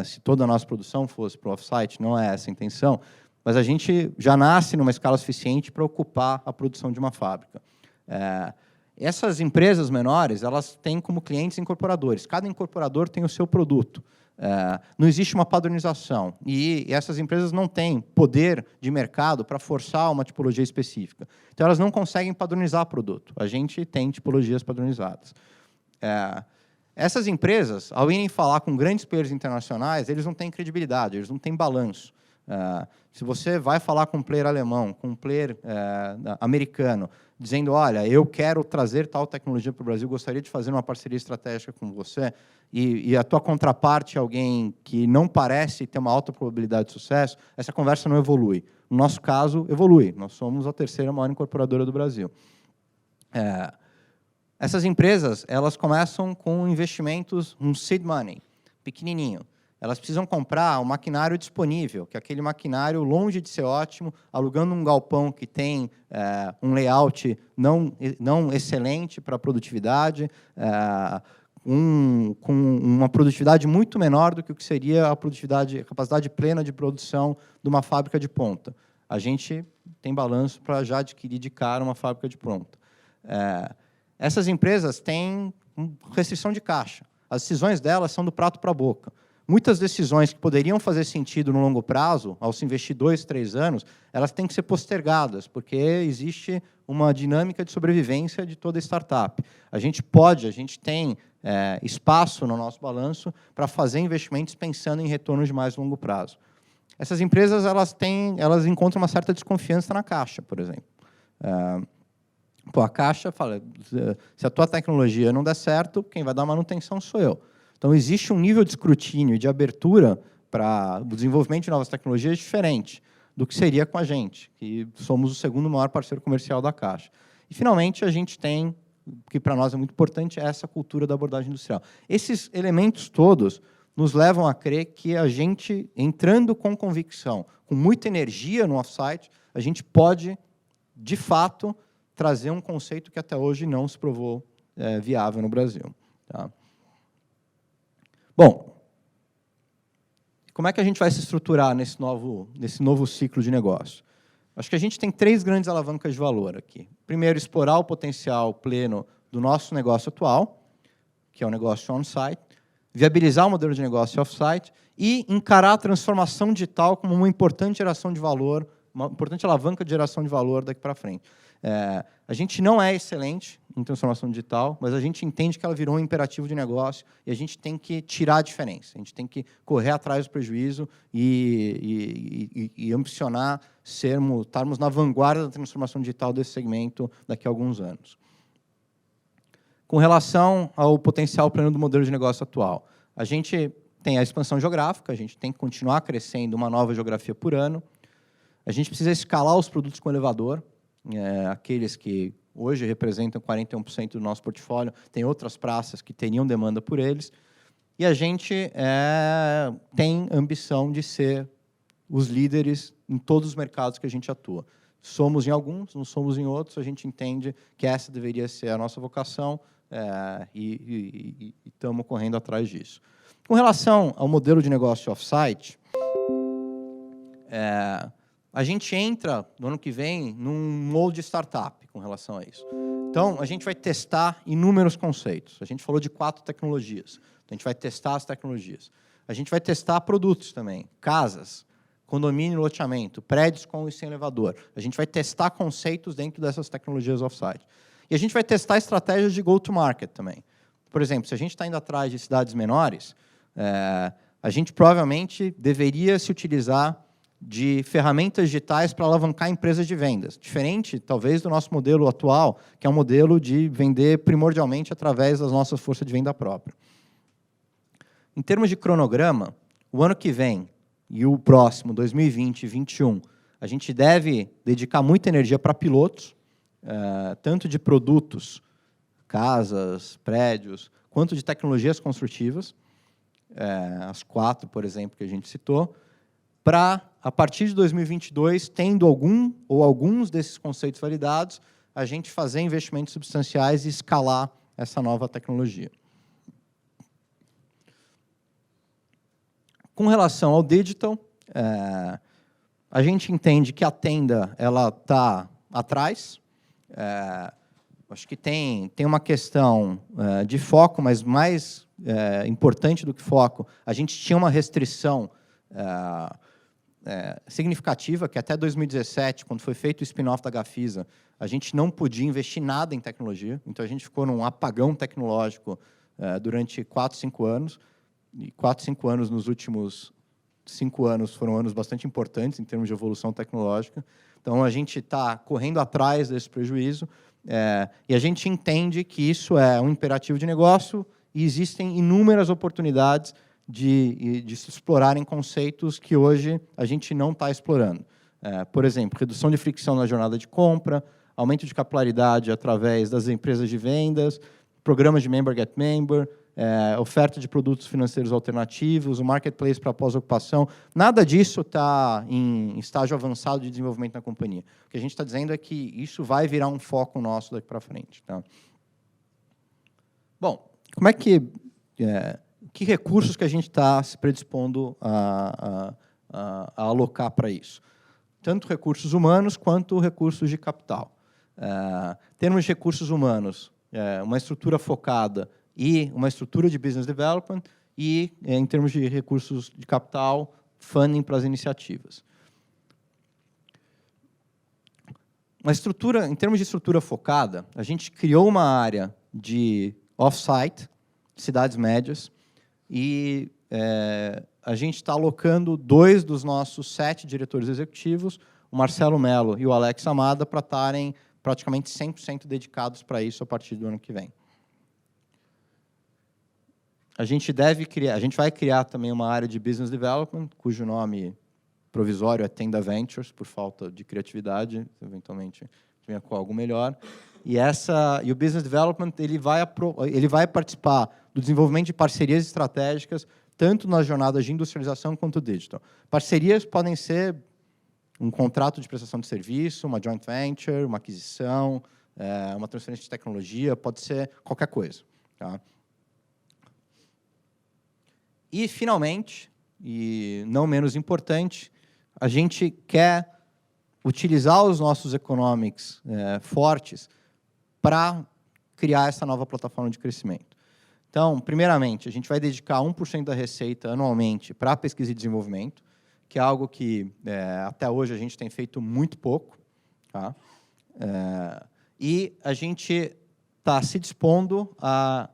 se toda a nossa produção fosse para o off-site, não é essa a intenção, mas a gente já nasce numa escala suficiente para ocupar a produção de uma fábrica. Essas empresas menores, elas têm como clientes incorporadores. Cada incorporador tem o seu produto. Não existe uma padronização. E essas empresas não têm poder de mercado para forçar uma tipologia específica. Então, elas não conseguem padronizar produto. A gente tem tipologias padronizadas. Essas empresas, ao irem falar com grandes players internacionais, eles não têm credibilidade, eles não têm balanço. Se você vai falar com um player alemão, com um player americano, dizendo, olha, eu quero trazer tal tecnologia para o Brasil, gostaria de fazer uma parceria estratégica com você, e a tua contraparte é alguém que não parece ter uma alta probabilidade de sucesso, essa conversa não evolui. No nosso caso, evolui. Nós somos a 3ª maior incorporadora do Brasil. Essas empresas, elas começam com investimentos, um seed money, pequenininho. elas precisam comprar o maquinário disponível, que é aquele maquinário longe de ser ótimo, alugando um galpão que tem um layout não excelente para a produtividade, com uma produtividade muito menor do que o que seria a capacidade plena de produção de uma fábrica de ponta. A gente tem balanço para já adquirir de cara uma fábrica de ponta. Essas empresas têm restrição de caixa. As decisões delas são do prato para a boca. Muitas decisões que poderiam fazer sentido no longo prazo, ao se investir 2, 3 anos, elas têm que ser postergadas, porque existe uma dinâmica de sobrevivência de toda startup. A gente tem espaço no nosso balanço para fazer investimentos pensando em retornos de mais longo prazo. Essas empresas elas encontram uma certa desconfiança na Caixa, por exemplo. A Caixa fala, se a tua tecnologia não der certo, quem vai dar manutenção sou eu. Então, existe um nível de escrutínio e de abertura para o desenvolvimento de novas tecnologias diferente do que seria com a gente, que somos o segundo maior parceiro comercial da Caixa. E, finalmente, a gente tem, que para nós é muito importante, essa cultura da abordagem industrial. Esses elementos todos nos levam a crer que a gente, entrando com convicção, com muita energia no off-site, a gente pode, de fato, trazer um conceito que até hoje não se provou viável no Brasil. Tá? Bom, como é que a gente vai se estruturar nesse novo ciclo de negócio? Acho que a gente tem 3 grandes alavancas de valor aqui. Primeiro, explorar o potencial pleno do nosso negócio atual, que é o negócio on-site, viabilizar o modelo de negócio off-site e encarar a transformação digital como uma importante geração de valor, uma importante alavanca de geração de valor daqui para frente. A gente não é excelente em transformação digital, mas a gente entende que ela virou um imperativo de negócio e a gente tem que tirar a diferença. A gente tem que correr atrás do prejuízo e ambicionar estarmos na vanguarda da transformação digital desse segmento daqui a alguns anos. Com relação ao potencial pleno do modelo de negócio atual, a gente tem a expansão geográfica, a gente tem que continuar crescendo uma nova geografia por ano, a gente precisa escalar os produtos com elevador, aqueles que hoje representam 41% do nosso portfólio, tem outras praças que teriam demanda por eles, e a gente tem ambição de ser os líderes em todos os mercados que a gente atua. Somos em alguns, não somos em outros, a gente entende que essa deveria ser a nossa vocação e estamos correndo atrás disso. Com relação ao modelo de negócio off-site, a gente entra, no ano que vem, num molde startup com relação a isso. Então, a gente vai testar inúmeros conceitos. A gente falou de 4 tecnologias. Então, a gente vai testar as tecnologias. A gente vai testar produtos também, casas, condomínio e loteamento, prédios com e sem elevador. A gente vai testar conceitos dentro dessas tecnologias off-site. E a gente vai testar estratégias de go-to-market também. Por exemplo, se a gente está indo atrás de cidades menores, a gente provavelmente deveria se utilizar de ferramentas digitais para alavancar empresas de vendas. Diferente, talvez, do nosso modelo atual, que é um modelo de vender primordialmente através das nossas forças de venda própria. Em termos de cronograma, o ano que vem e o próximo, 2020 e 2021, a gente deve dedicar muita energia para pilotos, tanto de produtos, casas, prédios, quanto de tecnologias construtivas, as 4, por exemplo, que a gente citou, para, a partir de 2022, tendo algum ou alguns desses conceitos validados, a gente fazer investimentos substanciais e escalar essa nova tecnologia. Com relação ao digital, a gente entende que a Tenda está atrás. Acho que tem uma questão de foco, mas mais importante do que foco, a gente tinha uma restrição significativa, que até 2017, quando foi feito o spin-off da Gafisa, a gente não podia investir nada em tecnologia, então a gente ficou num apagão tecnológico durante 4, 5 anos, e 4, 5 anos nos últimos 5 anos foram anos bastante importantes em termos de evolução tecnológica, então a gente está correndo atrás desse prejuízo, e a gente entende que isso é um imperativo de negócio e existem inúmeras oportunidades de se explorarem conceitos que hoje a gente não está explorando. Por exemplo, redução de fricção na jornada de compra, aumento de capilaridade através das empresas de vendas, programas de Member Get Member, oferta de produtos financeiros alternativos, o marketplace para pós-ocupação. Nada disso está em estágio avançado de desenvolvimento na companhia. O que a gente está dizendo é que isso vai virar um foco nosso daqui para frente. Tá? Bom, como é que recursos que a gente está se predispondo a alocar para isso? Tanto recursos humanos quanto recursos de capital. Em termos de recursos humanos, uma estrutura focada e uma estrutura de business development, e, em termos de recursos de capital, funding para as iniciativas. Em termos de estrutura focada, a gente criou uma área de off-site, cidades médias, e a gente está alocando 2 dos nossos 7 diretores executivos, o Marcelo Mello e o Alex Amada, para estarem praticamente 100% dedicados para isso a partir do ano que vem. A gente vai criar também uma área de business development, cujo nome provisório é Tenda Ventures, por falta de criatividade, eventualmente venha com algo melhor. E o business development ele vai participar do desenvolvimento de parcerias estratégicas, tanto nas jornadas de industrialização quanto digital. Parcerias podem ser um contrato de prestação de serviço, uma joint venture, uma aquisição, uma transferência de tecnologia, pode ser qualquer coisa. Tá? E, finalmente, e não menos importante, a gente quer utilizar os nossos economics fortes para criar essa nova plataforma de crescimento. Então, primeiramente, a gente vai dedicar 1% da receita anualmente para pesquisa e desenvolvimento, que é algo que, até hoje, a gente tem feito muito pouco. Tá? E a gente está se dispondo a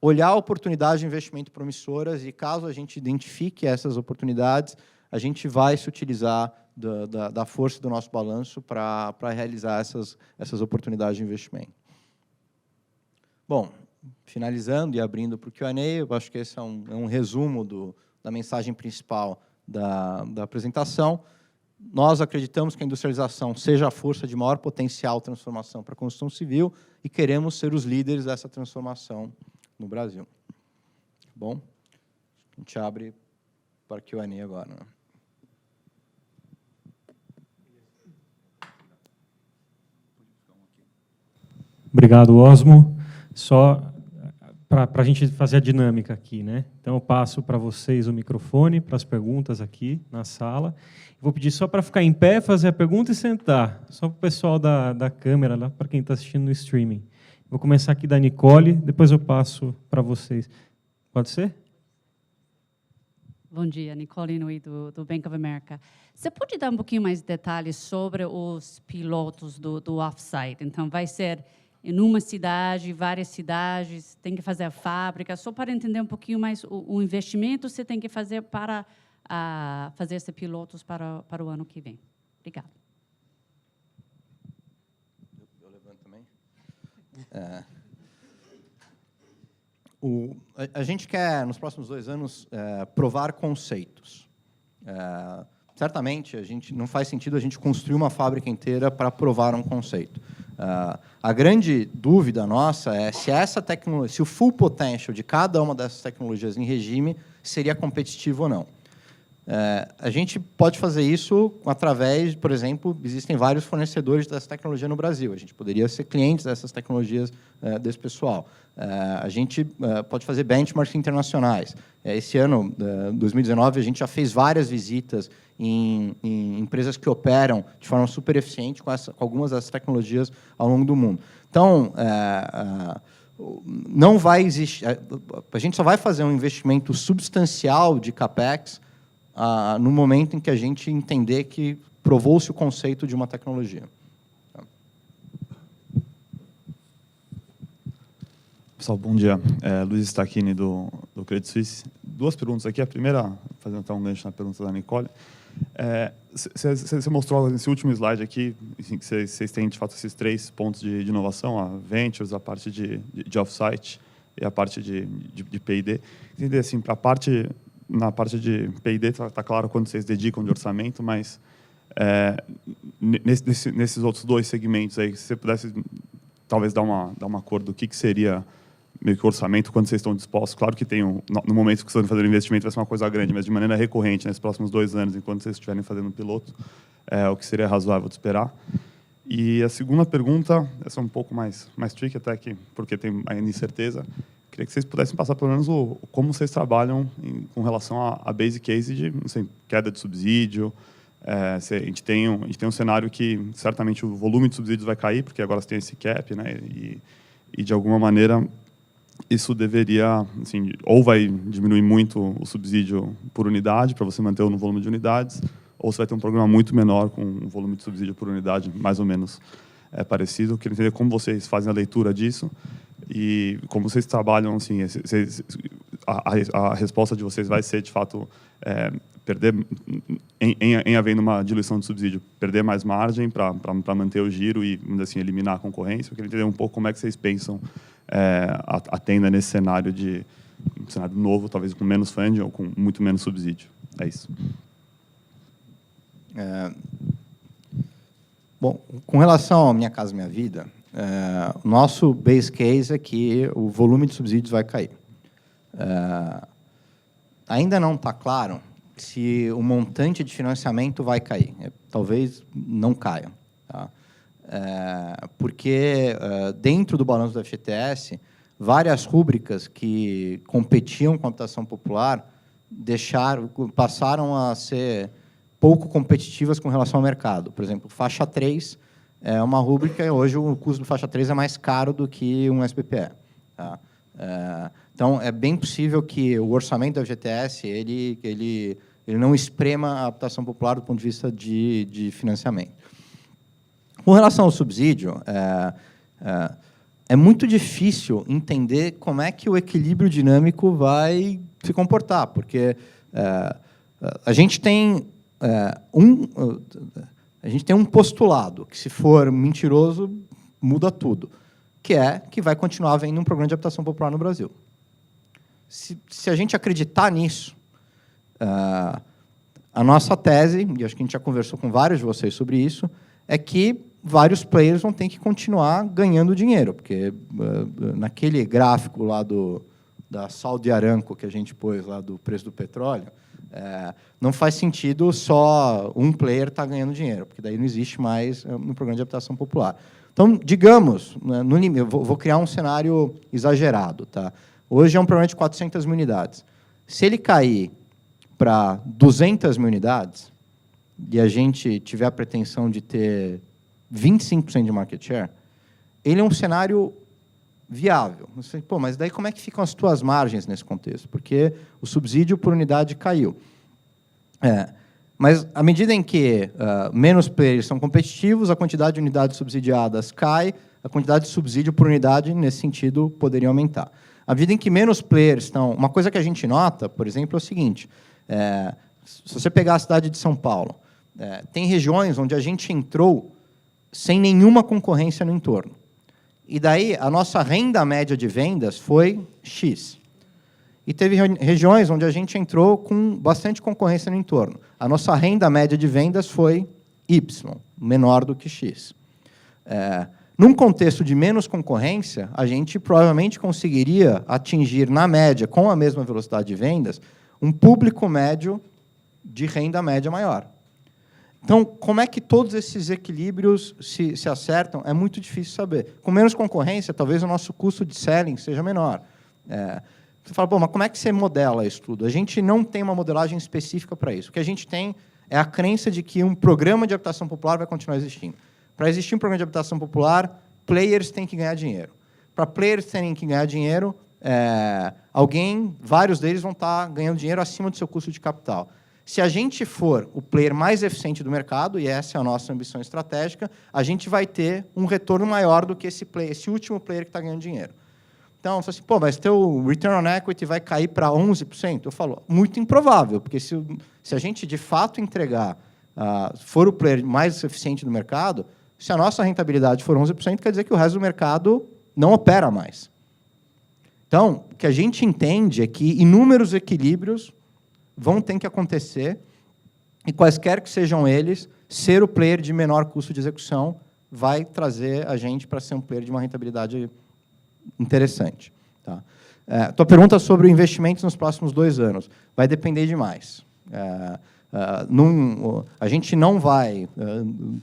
olhar oportunidades de investimento promissoras e, caso a gente identifique essas oportunidades, a gente vai se utilizar da força do nosso balanço para realizar essas oportunidades de investimento. Bom, finalizando e abrindo para o Q&A, eu acho que esse é um resumo da mensagem principal da apresentação. Nós acreditamos que a industrialização seja a força de maior potencial transformação para a construção civil e queremos ser os líderes dessa transformação no Brasil. Bom, a gente abre para Q&A agora. Né? Obrigado, Osmo. Só para a gente fazer a dinâmica aqui, né? Então, eu passo para vocês o microfone para as perguntas aqui na sala. Vou pedir só para ficar em pé, fazer a pergunta e sentar. Só para o pessoal da câmera, lá para quem está assistindo no streaming. Vou começar aqui da Nicole, depois eu passo para vocês. Pode ser? Bom dia, Nicole Inouye, do Bank of America. Você pode dar um pouquinho mais de detalhes sobre os pilotos do off-site? Então, vai ser em uma cidade, várias cidades, tem que fazer a fábrica, só para entender um pouquinho mais o investimento que você tem que fazer para fazer esses pilotos para o ano que vem. Obrigada. Eu levanto também. A gente quer, nos próximos 2 anos, provar conceitos. Certamente, não faz sentido a gente construir uma fábrica inteira para provar um conceito. A grande dúvida nossa é se o full potential de cada uma dessas tecnologias em regime seria competitivo ou não. A gente pode fazer isso através, por exemplo, existem vários fornecedores dessa tecnologia no Brasil. A gente poderia ser clientes dessas tecnologias desse pessoal. A gente pode fazer benchmarks internacionais. Esse ano, 2019, a gente já fez várias visitas em empresas que operam de forma super eficiente com algumas dessas tecnologias ao longo do mundo. Então, não vai existir. A gente só vai fazer um investimento substancial de CAPEX no momento em que a gente entender que provou-se o conceito de uma tecnologia. Pessoal, bom dia. Luiz Stachini, do Credit Suisse. 2 perguntas aqui. A primeira, fazendo até um gancho na pergunta da Nicole. Você mostrou nesse último slide aqui, enfim, que vocês têm, de fato, esses 3 pontos de inovação, a Ventures, a parte de off-site e a parte de P&D. Entender, assim, na parte de P&D, está claro quando vocês dedicam de orçamento, mas nesses outros 2 segmentos aí, se você pudesse talvez dar uma cor do que seria meio que orçamento, quando vocês estão dispostos. Claro que tem no momento que vocês estão fazendo investimento vai ser uma coisa grande, mas de maneira recorrente, nesses próximos 2 anos, enquanto vocês estiverem fazendo piloto, o que seria razoável de esperar. E a segunda pergunta, essa é um pouco mais tricky até aqui, porque tem ainda incerteza. Queria que vocês pudessem passar pelo menos como vocês trabalham com relação a base case de queda de subsídio. A gente tem um cenário que certamente o volume de subsídios vai cair, porque agora você tem esse cap, né? E de alguma maneira isso deveria, assim, ou vai diminuir muito o subsídio por unidade para você manter no volume de unidades, ou você vai ter um programa muito menor com um volume de subsídio por unidade mais ou menos parecido. Eu queria entender como vocês fazem a leitura disso e como vocês trabalham, assim, a resposta de vocês vai ser, de fato, perder, em havendo uma diluição de subsídio, perder mais margem para manter o giro e, assim, eliminar a concorrência. Eu queria entender um pouco como é que vocês pensam a Tenda nesse cenário um cenário novo, talvez com menos funding ou com muito menos subsídio. É isso. Bom, com relação à Minha Casa Minha Vida, o nosso base case é que o volume de subsídios vai cair. Ainda não está claro se o montante de financiamento vai cair. Talvez não caia. Tá? Porque, dentro do balanço do FGTS, várias rúbricas que competiam com a habitação popular passaram a ser pouco competitivas com relação ao mercado. Por exemplo, faixa 3 é uma rúbrica, e hoje o custo do faixa 3 é mais caro do que um SBPE. Tá? Então, é bem possível que o orçamento da FGTS ele não esprema a habitação popular do ponto de vista de financiamento. Com relação ao subsídio, é muito difícil entender como é que o equilíbrio dinâmico vai se comportar, porque a gente tem um postulado que, se for mentiroso, muda tudo, que é que vai continuar havendo um programa de habitação popular no Brasil. Se a gente acreditar nisso, a nossa tese, e acho que a gente já conversou com vários de vocês sobre isso, é que vários players vão ter que continuar ganhando dinheiro, porque naquele gráfico lá da Saudi Aramco que a gente pôs lá do preço do petróleo, não faz sentido só um player estar ganhando dinheiro, porque daí não existe mais no programa de habitação popular. Então, digamos, no limite, eu vou criar um cenário exagerado. Tá? Hoje é um programa de 400 mil unidades. Se ele cair para 200 mil unidades, e a gente tiver a pretensão de ter 25% de market share, ele é um cenário viável. Você, pô, mas daí como é que ficam as tuas margens nesse contexto? Porque o subsídio por unidade caiu. Mas, à medida em que menos players são competitivos, a quantidade de unidades subsidiadas cai, a quantidade de subsídio por unidade, nesse sentido, poderia aumentar. À medida em que menos players estão... Uma coisa que a gente nota, por exemplo, é o seguinte, se você pegar a cidade de São Paulo, tem regiões onde a gente entrou sem nenhuma concorrência no entorno. E daí, a nossa renda média de vendas foi X. E teve regiões onde a gente entrou com bastante concorrência no entorno. A nossa renda média de vendas foi Y, menor do que X. Num contexto de menos concorrência, a gente provavelmente conseguiria atingir, na média, com a mesma velocidade de vendas, um público médio de renda média maior. Então, como é que todos esses equilíbrios se acertam? É muito difícil saber. Com menos concorrência, talvez o nosso custo de selling seja menor. Você fala, bom, mas como é que você modela isso tudo? A gente não tem uma modelagem específica para isso. O que a gente tem é a crença de que um programa de habitação popular vai continuar existindo. Para existir um programa de habitação popular, players têm que ganhar dinheiro. Para players terem que ganhar dinheiro, vários deles vão estar ganhando dinheiro acima do seu custo de capital. Se a gente for o player mais eficiente do mercado, e essa é a nossa ambição estratégica, a gente vai ter um retorno maior do que esse último player que está ganhando dinheiro. Então, você fala assim, pô, mas teu return on equity vai cair para 11%? Eu falo, muito improvável, porque se a gente, de fato, for o player mais eficiente do mercado, se a nossa rentabilidade for 11%, quer dizer que o resto do mercado não opera mais. Então, o que a gente entende é que inúmeros equilíbrios vão ter que acontecer, e quaisquer que sejam eles, ser o player de menor custo de execução vai trazer a gente para ser um player de uma rentabilidade interessante. Tá? Tua pergunta sobre o investimento nos próximos 2 anos. Vai depender demais. A gente não vai,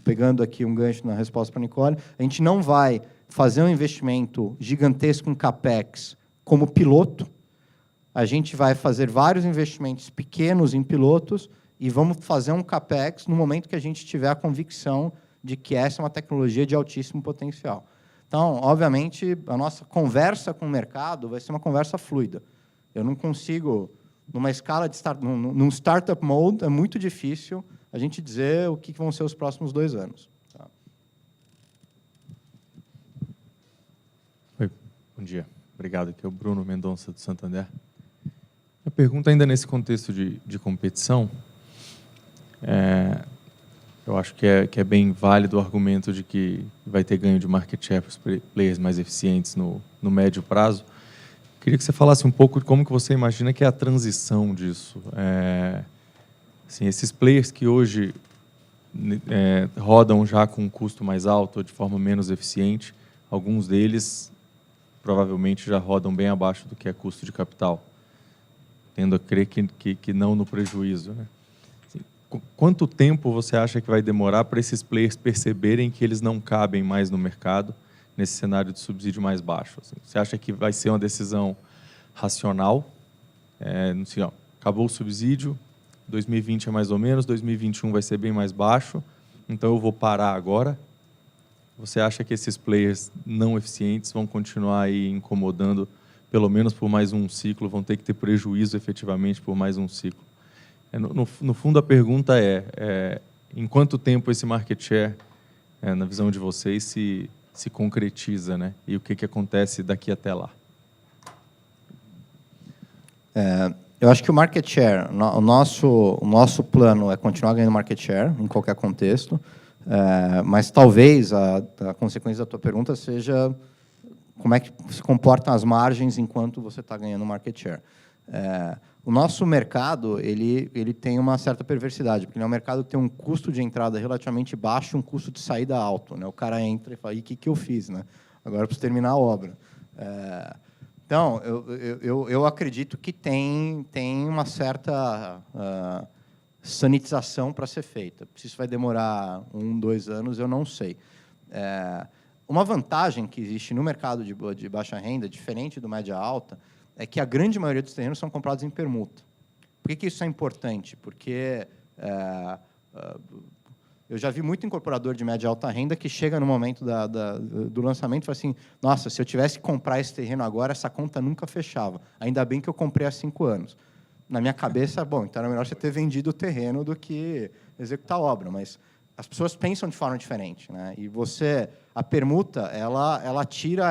pegando aqui um gancho na resposta para a Nicole, a gente não vai fazer um investimento gigantesco em CAPEX como piloto. A gente vai fazer vários investimentos pequenos em pilotos e vamos fazer um CAPEX no momento que a gente tiver a convicção de que essa é uma tecnologia de altíssimo potencial. Então, obviamente, a nossa conversa com o mercado vai ser uma conversa fluida. Eu não consigo, numa escala de num startup mode, é muito difícil a gente dizer o que vão ser os próximos 2 anos. Tá? Oi, bom dia. Obrigado. Aqui é o Bruno Mendonça, do Santander. A pergunta ainda nesse contexto de competição, eu acho que é bem válido o argumento de que vai ter ganho de market share para os players mais eficientes no médio prazo. Queria que você falasse um pouco de como que você imagina que é a transição disso. Assim, esses players que hoje rodam já com um custo mais alto ou de forma menos eficiente, alguns deles provavelmente já rodam bem abaixo do que é custo de capital, tendo a crer que não no prejuízo, né? Quanto tempo você acha que vai demorar para esses players perceberem que eles não cabem mais no mercado nesse cenário de subsídio mais baixo? Assim, você acha que vai ser uma decisão racional? Não sei, acabou o subsídio, 2020 é mais ou menos, 2021 vai ser bem mais baixo, então eu vou parar agora? Você acha que esses players não eficientes vão continuar aí incomodando pelo menos por mais um ciclo, vão ter que ter prejuízo efetivamente por mais um ciclo? No fundo, a pergunta em quanto tempo esse market share, na visão de vocês, se concretiza, né? E o que acontece daqui até lá? Eu acho que o market share, o nosso plano é continuar ganhando market share em qualquer contexto, mas talvez a consequência da tua pergunta seja como é que se comportam as margens enquanto você está ganhando market share. O nosso mercado ele tem uma certa perversidade, porque ele é um mercado que tem um custo de entrada relativamente baixo e um custo de saída alto, né? O cara entra e fala, e o que eu fiz, né? Agora eu preciso terminar a obra. Então, eu acredito que tem uma certa sanitização para ser feita. Se isso vai demorar 1, 2 anos, eu não sei. Uma vantagem que existe no mercado de baixa renda, diferente do média alta, é que a grande maioria dos terrenos são comprados em permuta. Por que isso é importante? Porque eu já vi muito incorporador de média e alta renda que chega no momento do lançamento e fala assim, nossa, se eu tivesse que comprar esse terreno agora, essa conta nunca fechava. Ainda bem que eu comprei há 5 anos. Na minha cabeça, bom, então era melhor você ter vendido o terreno do que executar a obra. Mas as pessoas pensam de forma diferente, né? E a permuta, ela tira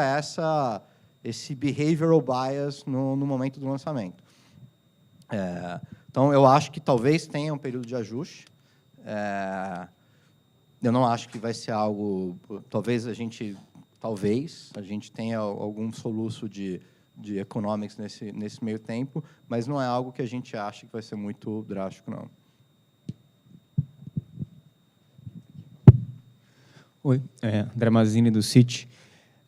esse behavioral bias no momento do lançamento. Então, eu acho que talvez tenha um período de ajuste. Eu não acho que vai ser algo... Talvez a gente tenha algum soluço de economics nesse meio tempo, mas não é algo que a gente acha que vai ser muito drástico, não. Oi, André Mazzini, do Citi.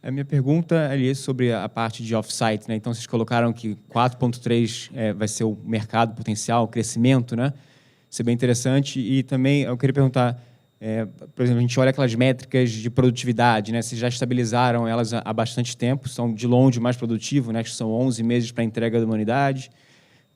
A minha pergunta ali é sobre a parte de off-site, né? Então, vocês colocaram que 4,3 vai ser o mercado potencial, o crescimento, né? Isso é bem interessante. E também eu queria perguntar, por exemplo, a gente olha aquelas métricas de produtividade, né? Vocês já estabilizaram elas há bastante tempo, são de longe mais produtivo, né? Que são 11 meses para a entrega de uma unidade,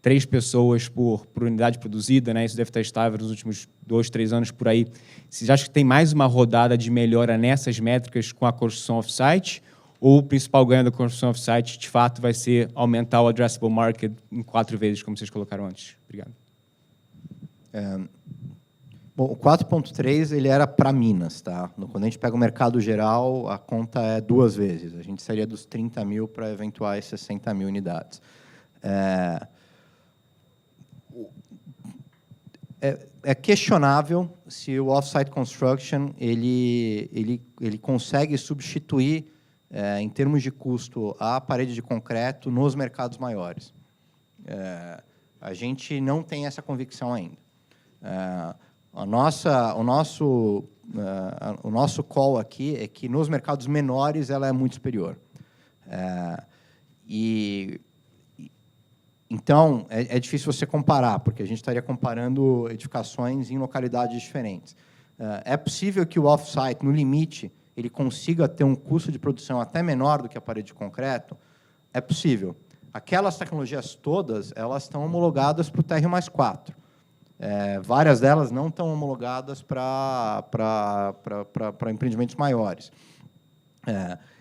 3 pessoas por unidade produzida, né? Isso deve estar estável nos últimos 2, 3 anos por aí. Vocês acham que tem mais uma rodada de melhora nessas métricas com a construção off-site? Ou o principal ganho da construção off-site, de fato, vai ser aumentar o addressable market em 4 vezes, como vocês colocaram antes? Obrigado. Bom, o 4,3 ele era para Minas, tá? Quando a gente pega o mercado geral, a conta é 2 vezes. A gente sairia dos 30 mil para eventuais 60 mil unidades. É questionável se o off-site construction ele consegue substituir, em termos de custo, a parede de concreto nos mercados maiores. A gente não tem essa convicção ainda. O nosso call aqui é que nos mercados menores ela é muito superior. Então, é difícil você comparar, porque a gente estaria comparando edificações em localidades diferentes. É possível que o off-site, no limite, ele consiga ter um custo de produção até menor do que a parede de concreto? É possível. Aquelas tecnologias todas, elas estão homologadas para o TR+4. Várias delas não estão homologadas para empreendimentos maiores.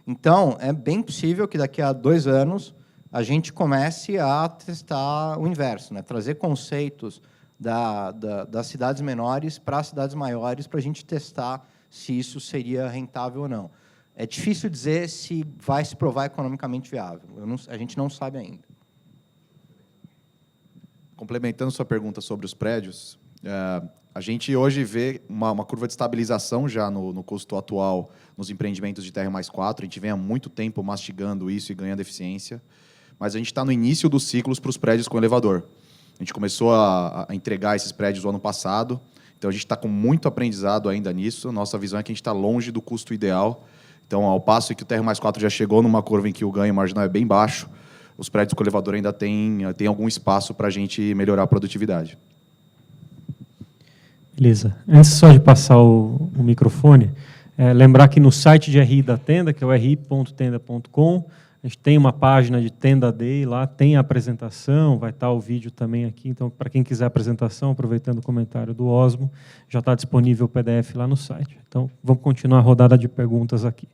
Então, é bem possível que daqui a 2 anos a gente comece a testar o inverso, né? Trazer conceitos das cidades menores para as cidades maiores para a gente testar se isso seria rentável ou não. É difícil dizer se vai se provar economicamente viável. A gente não sabe ainda. Complementando sua pergunta sobre os prédios, a gente hoje vê uma curva de estabilização já no custo atual nos empreendimentos de TR+4. A gente vem há muito tempo mastigando isso e ganhando eficiência, mas a gente está no início dos ciclos para os prédios com elevador. A gente começou a entregar esses prédios no ano passado, então a gente está com muito aprendizado ainda nisso. Nossa visão é que a gente está longe do custo ideal. Então, ao passo que o TR+4 já chegou numa curva em que o ganho marginal é bem baixo, os prédios com elevador ainda têm algum espaço para a gente melhorar a produtividade. Beleza. Antes só de passar o microfone, lembrar que no site de RI da Tenda, que é o ri.tenda.com, a gente tem uma página de Tenda Day, lá tem a apresentação, vai estar o vídeo também aqui. Então, para quem quiser a apresentação, aproveitando o comentário do Osmo, já está disponível o PDF lá no site. Então, vamos continuar a rodada de perguntas aqui.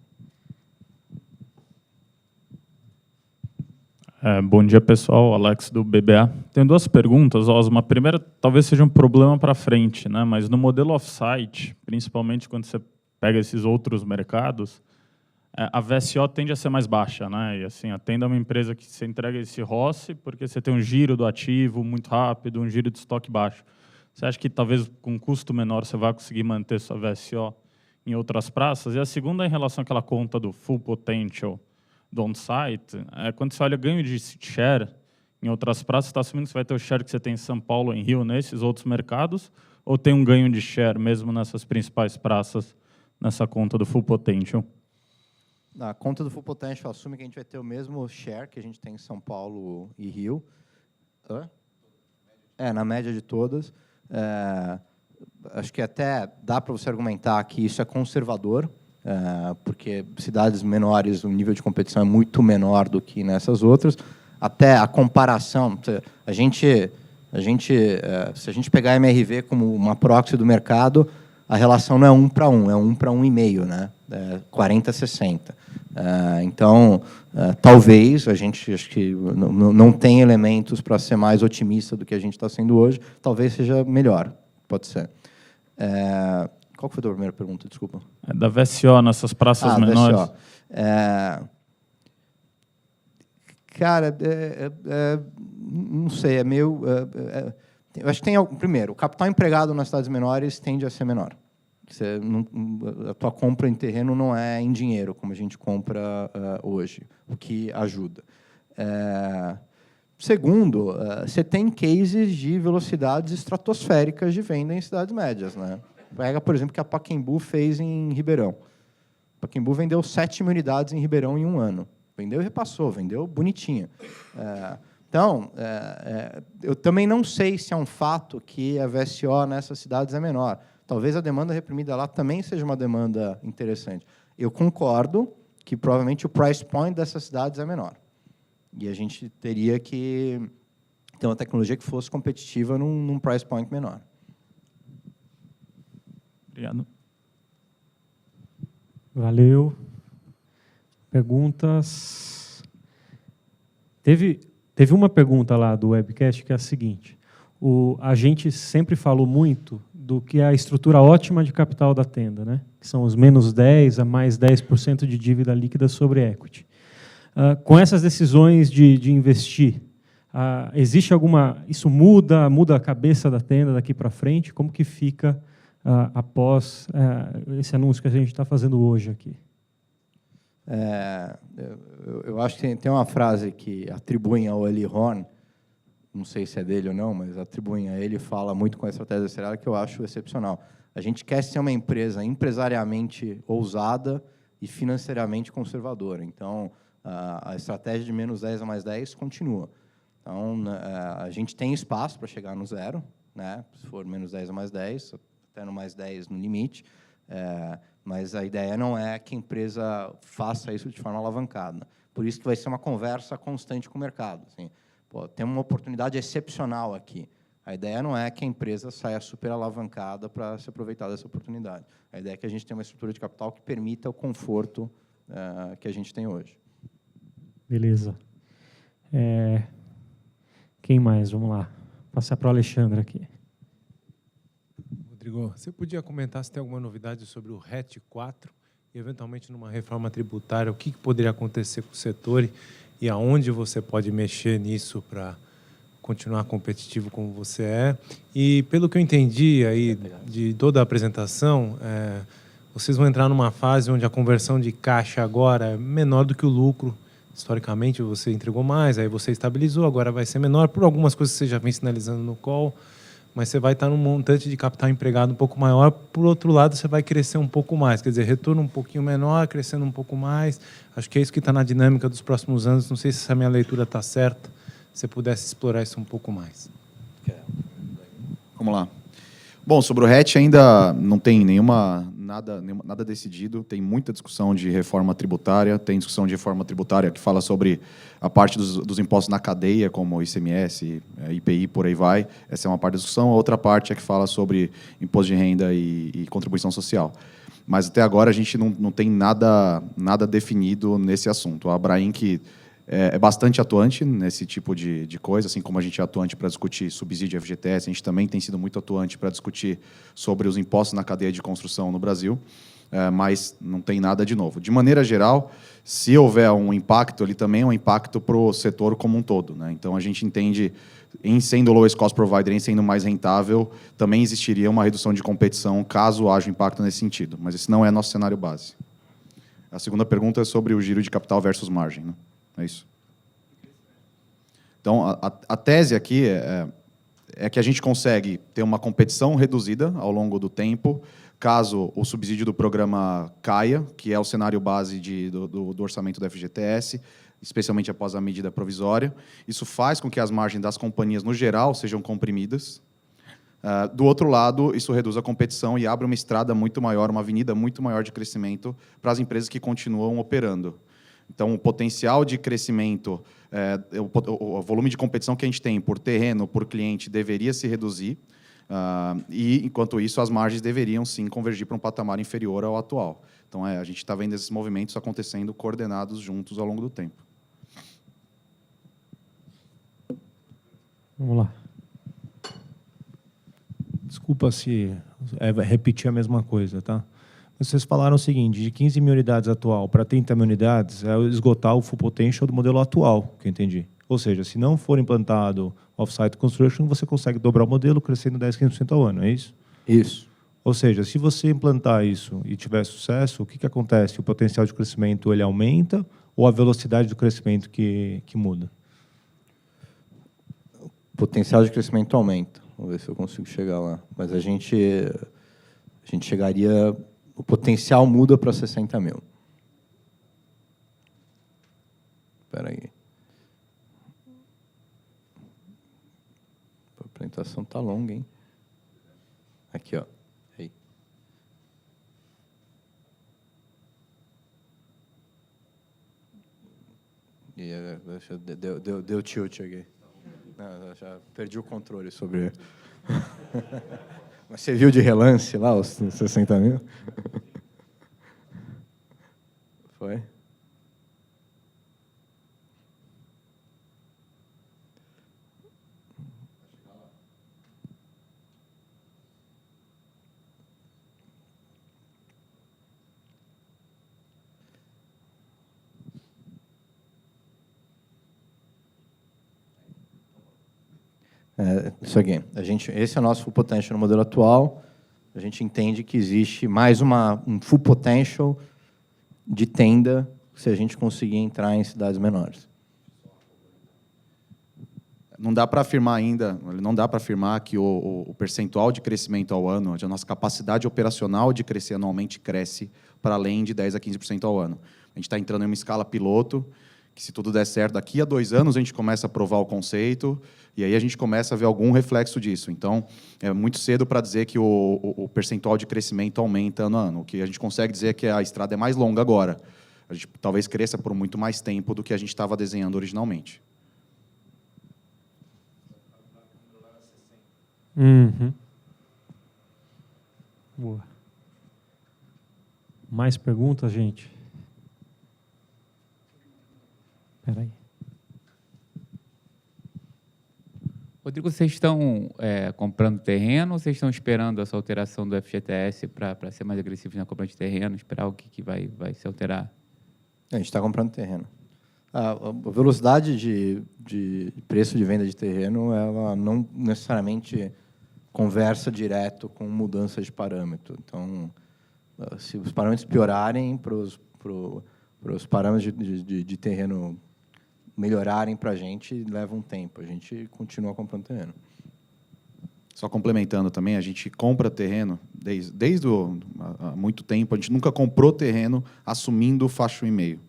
Bom dia, pessoal. Alex, do BBA. Tenho 2 perguntas, Osmo. A primeira talvez seja um problema para frente, né? Mas no modelo off-site, principalmente quando você pega esses outros mercados, a VSO tende a ser mais baixa, né? E assim, a Tenda é uma empresa que você entrega esse ROCE porque você tem um giro do ativo muito rápido, um giro de estoque baixo. Você acha que talvez com um custo menor você vai conseguir manter sua VSO em outras praças? E a segunda é em relação àquela conta do full potential do on-site, quando você olha ganho de share em outras praças, você está assumindo que você vai ter o share que você tem em São Paulo, em Rio, nesses outros mercados, ou tem um ganho de share mesmo nessas principais praças, nessa conta do full potential? Na conta do full potential, assume que a gente vai ter o mesmo share que a gente tem em São Paulo e Rio. Na média de todas. Acho que até dá para você argumentar que isso é conservador, porque cidades menores, o nível de competição é muito menor do que nessas outras. Até a comparação, se a gente pegar a MRV como uma proxy do mercado, a relação não é 1 para 1, é 1 para 1,5, né? 40-60. Então, talvez, a gente acho que não tem elementos para ser mais otimista do que a gente está sendo hoje, talvez seja melhor, pode ser. Qual foi a tua primeira pergunta, desculpa? Da VSO, nessas praças menores. VSO. Cara, não sei, é meio... eu acho que tem... Primeiro, o capital empregado nas cidades menores tende a ser menor. A tua compra em terreno não é em dinheiro, como a gente compra hoje, o que ajuda. Segundo, você tem cases de velocidades estratosféricas de venda em cidades médias, né? Pega, por exemplo, o que a Pacaembu fez em Ribeirão. A Pacaembu vendeu 7 mil unidades em Ribeirão em 1 ano. Vendeu e repassou, vendeu bonitinha. Então, eu também não sei se é um fato que a VSO nessas cidades é menor. Talvez a demanda reprimida lá também seja uma demanda interessante. Eu concordo que provavelmente o price point dessas cidades é menor. E a gente teria que ter uma tecnologia que fosse competitiva num price point menor. Obrigado. Valeu. Perguntas? Teve uma pergunta lá do webcast que é a seguinte. A gente sempre falou muito do que é a estrutura ótima de capital da Tenda, né? Que são os menos 10% a mais 10% de dívida líquida sobre equity. Com essas decisões de investir, existe alguma... Isso muda a cabeça da Tenda daqui para frente? Como que fica após esse anúncio que a gente está fazendo hoje aqui? Eu acho que tem uma frase que atribuem ao Eli Horn, não sei se é dele ou não, mas atribuem a ele, fala muito com a estratégia aceleraada, que eu acho excepcional. A gente quer ser uma empresa empresariamente ousada e financeiramente conservadora. Então, a estratégia de menos 10 a mais 10 continua. Então, a gente tem espaço para chegar no zero, né? Se for menos 10 a mais 10, até no mais 10 no limite, mas a ideia não é que a empresa faça isso de forma alavancada. Por isso que vai ser uma conversa constante com o mercado. Assim, pô, tem uma oportunidade excepcional aqui. A ideia não é que a empresa saia super alavancada para se aproveitar dessa oportunidade. A ideia é que a gente tenha uma estrutura de capital que permita o conforto que a gente tem hoje. Beleza. Quem mais? Vamos lá. Passar para o Alexandre aqui. Rodrigo, você podia comentar se tem alguma novidade sobre o RET 4 e, eventualmente, numa reforma tributária, o que poderia acontecer com o setor e aonde você pode mexer nisso para continuar competitivo como você é? E, pelo que eu entendi aí de toda a apresentação, vocês vão entrar numa fase onde a conversão de caixa agora é menor do que o lucro. Historicamente, você entregou mais, aí você estabilizou, agora vai ser menor por algumas coisas que você já vem sinalizando no call, mas você vai estar num montante de capital empregado um pouco maior. Por outro lado, você vai crescer um pouco mais, quer dizer, retorno um pouquinho menor, crescendo um pouco mais. Acho que é isso que está na dinâmica dos próximos anos. Não sei se essa minha leitura está certa, se você pudesse explorar isso um pouco mais. Vamos lá. Bom, sobre o RET ainda não tem nada decidido. Tem muita discussão de reforma tributária. Tem discussão de reforma tributária que fala sobre a parte dos impostos na cadeia, como ICMS, IPI, por aí vai. Essa é uma parte da discussão. A outra parte é que fala sobre imposto de renda e contribuição social. Mas até agora a gente não tem nada definido nesse assunto. A Abrainc é bastante atuante nesse tipo de coisa, assim como a gente é atuante para discutir subsídio FGTS, a gente também tem sido muito atuante para discutir sobre os impostos na cadeia de construção no Brasil, mas não tem nada de novo. De maneira geral, se houver um impacto, ele também é um impacto para o setor como um todo, né? Então, a gente entende, em sendo lowest cost provider, em sendo mais rentável, também existiria uma redução de competição caso haja impacto nesse sentido, mas esse não é nosso cenário base. A segunda pergunta é sobre o giro de capital versus margem, né? É isso. Então, a tese aqui é que a gente consegue ter uma competição reduzida ao longo do tempo, caso o subsídio do programa caia, que é o cenário base do orçamento do FGTS, especialmente após a medida provisória. Isso faz com que as margens das companhias, no geral, sejam comprimidas. Do outro lado, isso reduz a competição e abre uma estrada muito maior, uma avenida muito maior de crescimento para as empresas que continuam operando. Então, o potencial de crescimento, o volume de competição que a gente tem por terreno, por cliente, deveria se reduzir. E, enquanto isso, as margens deveriam, sim, convergir para um patamar inferior ao atual. Então, a gente está vendo esses movimentos acontecendo coordenados juntos ao longo do tempo. Vamos lá. Desculpa se repetir a mesma coisa, tá? Vocês falaram o seguinte, de 15 mil unidades atual para 30 mil unidades, é esgotar o full potential do modelo atual, que eu entendi. Ou seja, se não for implantado off-site construction, você consegue dobrar o modelo crescendo 10%, 15% ao ano, é isso? Isso. Ou seja, se você implantar isso e tiver sucesso, o que acontece? O potencial de crescimento ele aumenta ou a velocidade do crescimento que muda? O potencial de crescimento aumenta. Vamos ver se eu consigo chegar lá. Mas a gente chegaria... O potencial muda para 60 mil. Espera aí. A apresentação está longa, hein? Aqui, ó. Aí. Deu tilt aqui. Não, já perdi o controle sobre... Mas você viu de relance lá os 60 mil? Foi? Isso aqui. Esse é o nosso full potential no modelo atual. A gente entende que existe mais um full potential de tenda se a gente conseguir entrar em cidades menores. Não dá para afirmar ainda, não dá para afirmar que o percentual de crescimento ao ano, a nossa capacidade operacional de crescer anualmente cresce para além de 10% a 15% ao ano. A gente está entrando em uma escala piloto que se tudo der certo, daqui a 2 anos a gente começa a provar o conceito e aí a gente começa a ver algum reflexo disso. Então, é muito cedo para dizer que o percentual de crescimento aumenta ano a ano. O que a gente consegue dizer é que a estrada é mais longa agora. A gente talvez cresça por muito mais tempo do que a gente estava desenhando originalmente. Uhum. Boa. Mais perguntas, gente? Espera aí. Rodrigo, vocês estão comprando terreno ou vocês estão esperando essa alteração do FGTS para ser mais agressivos na compra de terreno, esperar o que vai se alterar? A gente está comprando terreno. A velocidade de preço de venda de terreno, ela não necessariamente conversa direto com mudança de parâmetro. Então, se os parâmetros piorarem, para os parâmetros de terreno melhorarem para a gente, leva um tempo. A gente continua comprando terreno. Só complementando também, a gente compra terreno desde há muito tempo. A gente nunca comprou terreno assumindo faixa 1,5.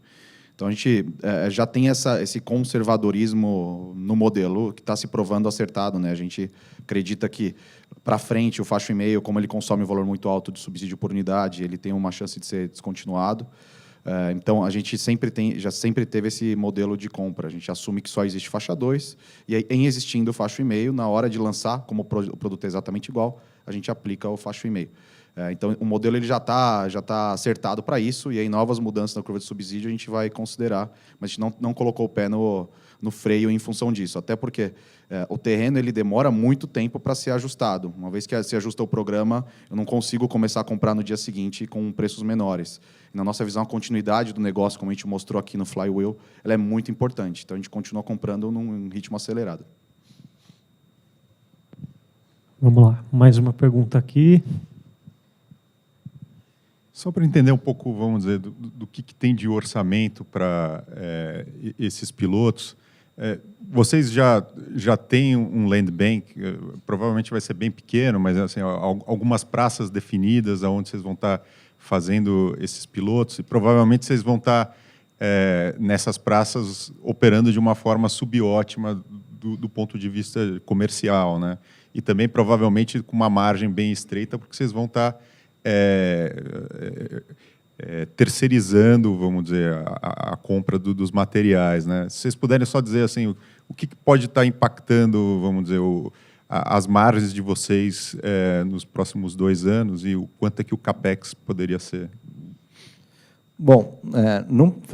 Então, a gente já tem esse conservadorismo no modelo que está se provando acertado, né? A gente acredita que, para frente, o faixa 1,5, como ele consome um valor muito alto de subsídio por unidade, ele tem uma chance de ser descontinuado. Então, a gente já sempre teve esse modelo de compra. A gente assume que só existe faixa 2, e aí, em existindo faixa 1,5, na hora de lançar, como o produto é exatamente igual, a gente aplica o faixa 1,5. Então, o modelo ele já tá acertado para isso, e aí novas mudanças na curva de subsídio a gente vai considerar, mas a gente não colocou o pé no freio em função disso, até porque o terreno ele demora muito tempo para ser ajustado. Uma vez que se ajusta o programa, eu não consigo começar a comprar no dia seguinte com preços menores. E na nossa visão, a continuidade do negócio, como a gente mostrou aqui no Flywheel, ela é muito importante. Então, a gente continua comprando num ritmo acelerado. Vamos lá, mais uma pergunta aqui. Só para entender um pouco, vamos dizer, do que tem de orçamento para esses pilotos, vocês já têm um land bank, provavelmente vai ser bem pequeno, mas assim, algumas praças definidas onde vocês vão estar fazendo esses pilotos, e provavelmente vocês vão estar nessas praças operando de uma forma subótima do ponto de vista comercial, né? E também provavelmente com uma margem bem estreita, porque vocês vão estar terceirizando, vamos dizer, a compra dos materiais, né? Se vocês puderem só dizer assim, o que pode estar impactando, vamos dizer, as margens de vocês nos próximos 2 anos e o quanto é que o CAPEX poderia ser? Bom,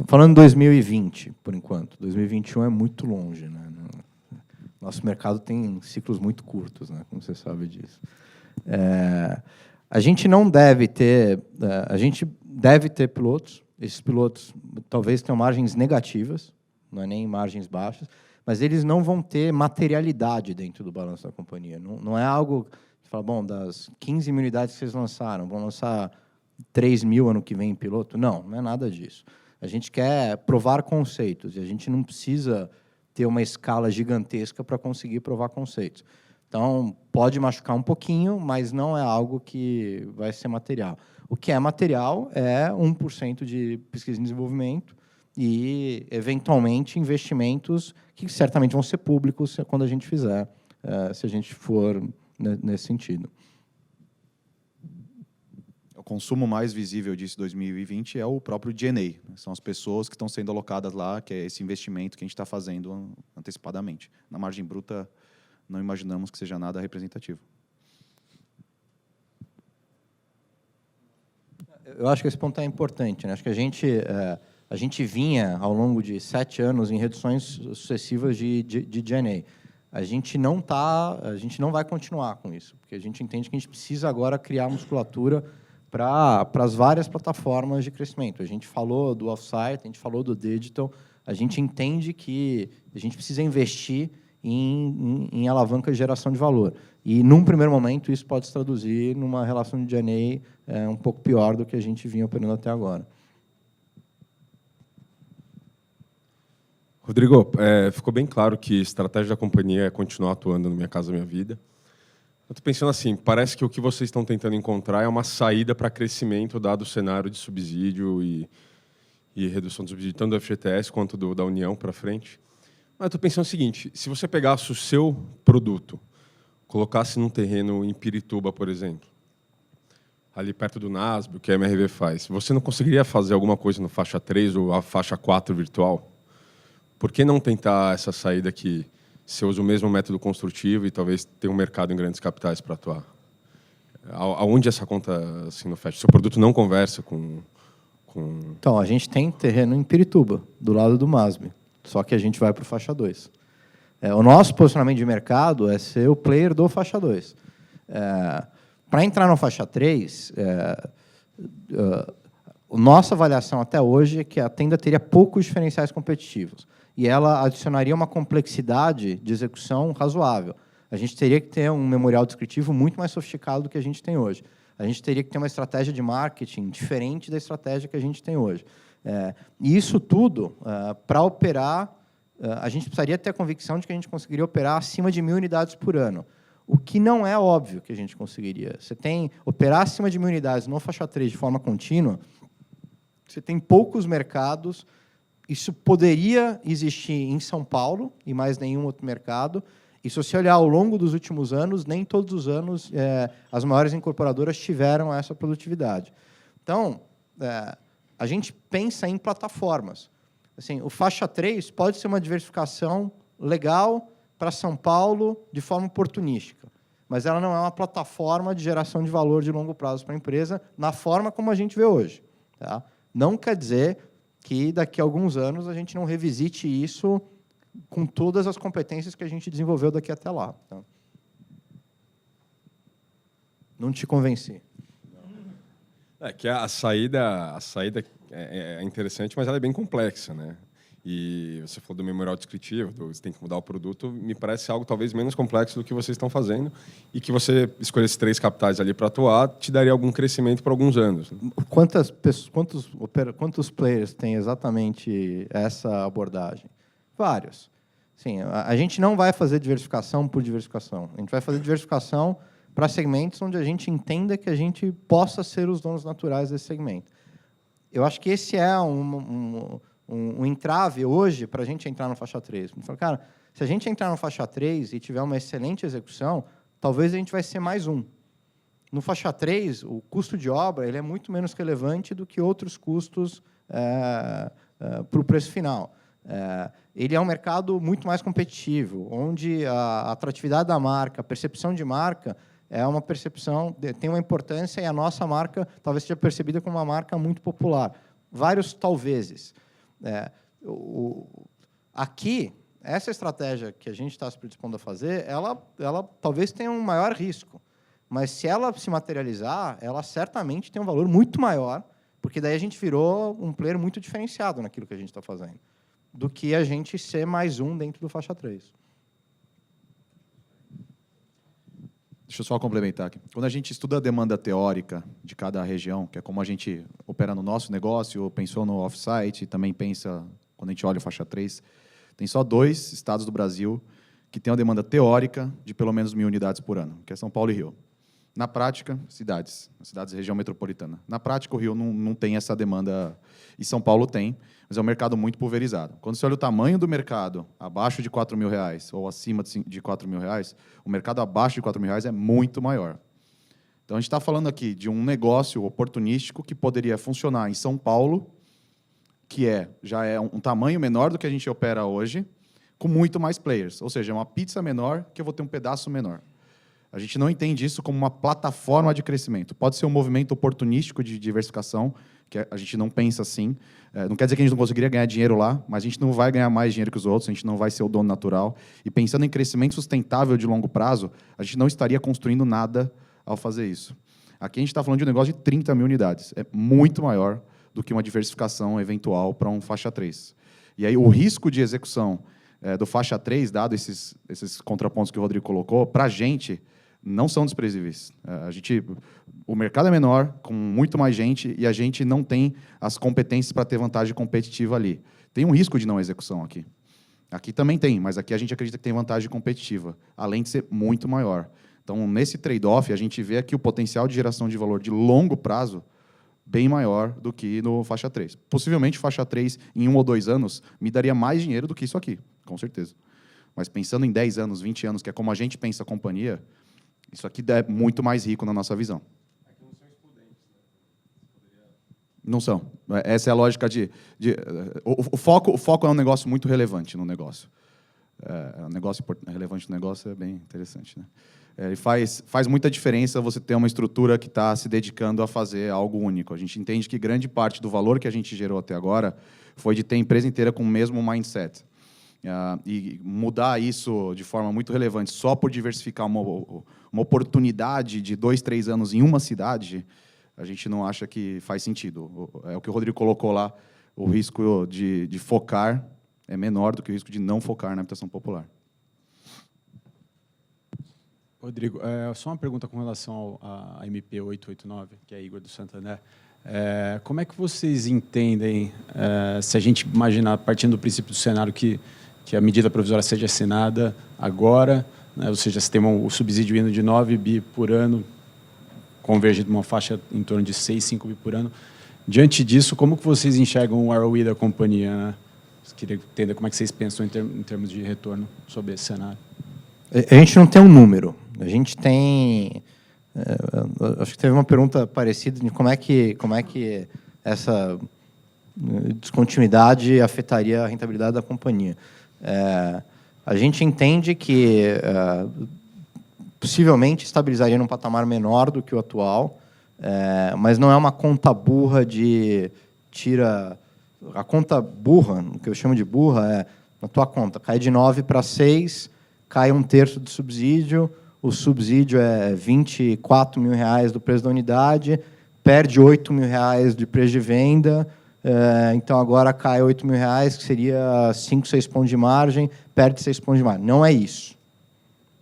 falando em 2020, por enquanto, 2021 é muito longe, né? Nosso mercado tem ciclos muito curtos, né? Como você sabe disso. A gente não deve ter, a gente deve ter pilotos. Esses pilotos talvez tenham margens negativas, não é nem margens baixas, mas eles não vão ter materialidade dentro do balanço da companhia. Não é algo que fala, bom, das 15 mil unidades que vocês lançaram, vão lançar 3 mil ano que vem em piloto. Não é nada disso. A gente quer provar conceitos e a gente não precisa ter uma escala gigantesca para conseguir provar conceitos. Então, pode machucar um pouquinho, mas não é algo que vai ser material. O que é material é 1% de pesquisa e desenvolvimento e, eventualmente, investimentos que certamente vão ser públicos quando a gente fizer, se a gente for nesse sentido. O consumo mais visível disso em 2020 é o próprio G&A. São as pessoas que estão sendo alocadas lá, que é esse investimento que a gente está fazendo antecipadamente. Na margem bruta, não imaginamos que seja nada representativo. Eu acho que esse ponto é importante, né? Acho que a gente vinha, ao longo de 7 anos, em reduções sucessivas de G&A. A gente não vai continuar com isso, porque a gente entende que a gente precisa agora criar musculatura para as várias plataformas de crescimento. A gente falou do off-site, a gente falou do digital, a gente entende que a gente precisa investir em alavanca de geração de valor. E, num primeiro momento, isso pode se traduzir numa relação de G&A um pouco pior do que a gente vinha operando até agora. Rodrigo, ficou bem claro que a estratégia da companhia é continuar atuando no Minha Casa Minha Vida. Eu estou pensando assim, parece que o que vocês estão tentando encontrar é uma saída para crescimento, dado o cenário de subsídio e e redução do subsídio, tanto do FGTS quanto da União para frente. Mas eu estou pensando o seguinte, se você pegasse o seu produto, colocasse num terreno em Pirituba, por exemplo, ali perto do NASB, o que a MRV faz, você não conseguiria fazer alguma coisa no faixa 3 ou a faixa 4 virtual? Por que não tentar essa saída que você usa o mesmo método construtivo e talvez tenha um mercado em grandes capitais para atuar? Aonde essa conta assim, não fecha? Seu produto não conversa com... Então, a gente tem terreno em Pirituba, do lado do MASB, só que a gente vai para o faixa 2. O nosso posicionamento de mercado é ser o player do faixa 2. Para entrar no faixa 3, nossa avaliação até hoje é que a Tenda teria poucos diferenciais competitivos e ela adicionaria uma complexidade de execução razoável. A gente teria que ter um memorial descritivo muito mais sofisticado do que a gente tem hoje. A gente teria que ter uma estratégia de marketing diferente da estratégia que a gente tem hoje. E isso tudo, para operar, a gente precisaria ter a convicção de que a gente conseguiria operar acima de 1.000 unidades por ano, o que não é óbvio que a gente conseguiria. Você tem operar acima de 1.000 unidades no faixa 3 de forma contínua, você tem poucos mercados, isso poderia existir em São Paulo e mais nenhum outro mercado. E se você olhar ao longo dos últimos anos, nem todos os anos as maiores incorporadoras tiveram essa produtividade. Então, a gente pensa em plataformas. Assim, o faixa 3 pode ser uma diversificação legal para São Paulo de forma oportunística, mas ela não é uma plataforma de geração de valor de longo prazo para a empresa na forma como a gente vê hoje. Tá? Não quer dizer que daqui a alguns anos a gente não revisite isso com todas as competências que a gente desenvolveu daqui até lá. Tá? Não te convenci. Que a saída é interessante, mas ela é bem complexa, né? E você falou do memorial descritivo, você tem que mudar o produto, me parece algo talvez menos complexo do que vocês estão fazendo e que você escolher esses 3 capitais ali para atuar te daria algum crescimento por alguns anos. Né? Quantos players têm exatamente essa abordagem? Vários. Sim, a gente não vai fazer diversificação por diversificação. A gente vai fazer diversificação para segmentos onde a gente entenda que a gente possa ser os donos naturais desse segmento. Eu acho que esse é um entrave hoje para a gente entrar no faixa 3. Cara, se a gente entrar no faixa 3 e tiver uma excelente execução, talvez a gente vai ser mais um. No faixa 3, o custo de obra ele é muito menos relevante do que outros custos para o preço final. Ele é um mercado muito mais competitivo, onde a atratividade da marca, a percepção de marca é uma percepção, tem uma importância e a nossa marca talvez seja percebida como uma marca muito popular. Vários talvezes. Aqui, essa estratégia que a gente está se predispondo a fazer, ela talvez tenha um maior risco, mas se ela se materializar, ela certamente tem um valor muito maior, porque daí a gente virou um player muito diferenciado naquilo que a gente está fazendo, do que a gente ser mais um dentro do faixa 3. Deixa eu só complementar aqui. Quando a gente estuda a demanda teórica de cada região, que é como a gente opera no nosso negócio, pensou no off-site, e também pensa, quando a gente olha o faixa 3, tem só 2 estados do Brasil que têm uma demanda teórica de pelo menos 1.000 unidades por ano, que é São Paulo e Rio. Na prática, cidades da região metropolitana. Na prática, o Rio não tem essa demanda, e São Paulo tem, mas é um mercado muito pulverizado. Quando você olha o tamanho do mercado, abaixo de R$4.000 ou acima de R$4.000, o mercado abaixo de R$4.000 é muito maior. Então, a gente está falando aqui de um negócio oportunístico que poderia funcionar em São Paulo, que já é um tamanho menor do que a gente opera hoje, com muito mais players. Ou seja, é uma pizza menor que eu vou ter um pedaço menor. A gente não entende isso como uma plataforma de crescimento. Pode ser um movimento oportunístico de diversificação, que a gente não pensa assim. Não quer dizer que a gente não conseguiria ganhar dinheiro lá, mas a gente não vai ganhar mais dinheiro que os outros, a gente não vai ser o dono natural. E pensando em crescimento sustentável de longo prazo, a gente não estaria construindo nada ao fazer isso. Aqui a gente está falando de um negócio de 30.000 unidades. É muito maior do que uma diversificação eventual para um faixa 3. E aí o risco de execução do faixa 3, dado esses contrapontos que o Rodrigo colocou, para a gente não são desprezíveis. O mercado é menor, com muito mais gente, e a gente não tem as competências para ter vantagem competitiva ali. Tem um risco de não execução aqui. Aqui também tem, mas aqui a gente acredita que tem vantagem competitiva, além de ser muito maior. Então, nesse trade-off, a gente vê aqui o potencial de geração de valor de longo prazo bem maior do que no faixa 3. Possivelmente, faixa 3, em 1 ou 2 anos, me daria mais dinheiro do que isso aqui, com certeza. Mas pensando em 10 anos, 20 anos, que é como a gente pensa a companhia, isso aqui é muito mais rico na nossa visão. Não são. Essa é a lógica o foco é um negócio muito relevante no negócio. Um negócio relevante no negócio é bem interessante, né? Ele faz muita diferença você ter uma estrutura que está se dedicando a fazer algo único. A gente entende que grande parte do valor que a gente gerou até agora foi de ter a empresa inteira com o mesmo mindset. E mudar isso de forma muito relevante só por diversificar uma oportunidade de 2, 3 anos em uma cidade, a gente não acha que faz sentido. É o que o Rodrigo colocou lá, o risco de focar é menor do que o risco de não focar na habitação popular. Rodrigo, só uma pergunta com relação à MP 889, que é Igor do Santander. Como é que vocês entendem, se a gente imaginar, partindo do princípio do cenário, que a medida provisória seja assinada agora, né, ou seja, se tem o subsídio indo de 9 bi por ano, converge de uma faixa em torno de 6, 5 bi por ano. Diante disso, como que vocês enxergam o ROE da companhia, né? Queria entender como é que vocês pensam em termos de retorno sobre esse cenário. A gente não tem um número. A gente tem... acho que teve uma pergunta parecida de como é que essa descontinuidade afetaria a rentabilidade da companhia. A gente entende que possivelmente estabilizaria num patamar menor do que o atual, mas não é uma conta burra de tira... A conta burra, o que eu chamo de burra, é na tua conta, cai de 9 para 6, cai 1/3 do subsídio, o subsídio é R$24 mil do preço da unidade, perde R$8 mil de preço de venda, então agora cai R$8 mil, que seria 5, 6 pontos de margem, perde 6 pontos de margem. Não é isso.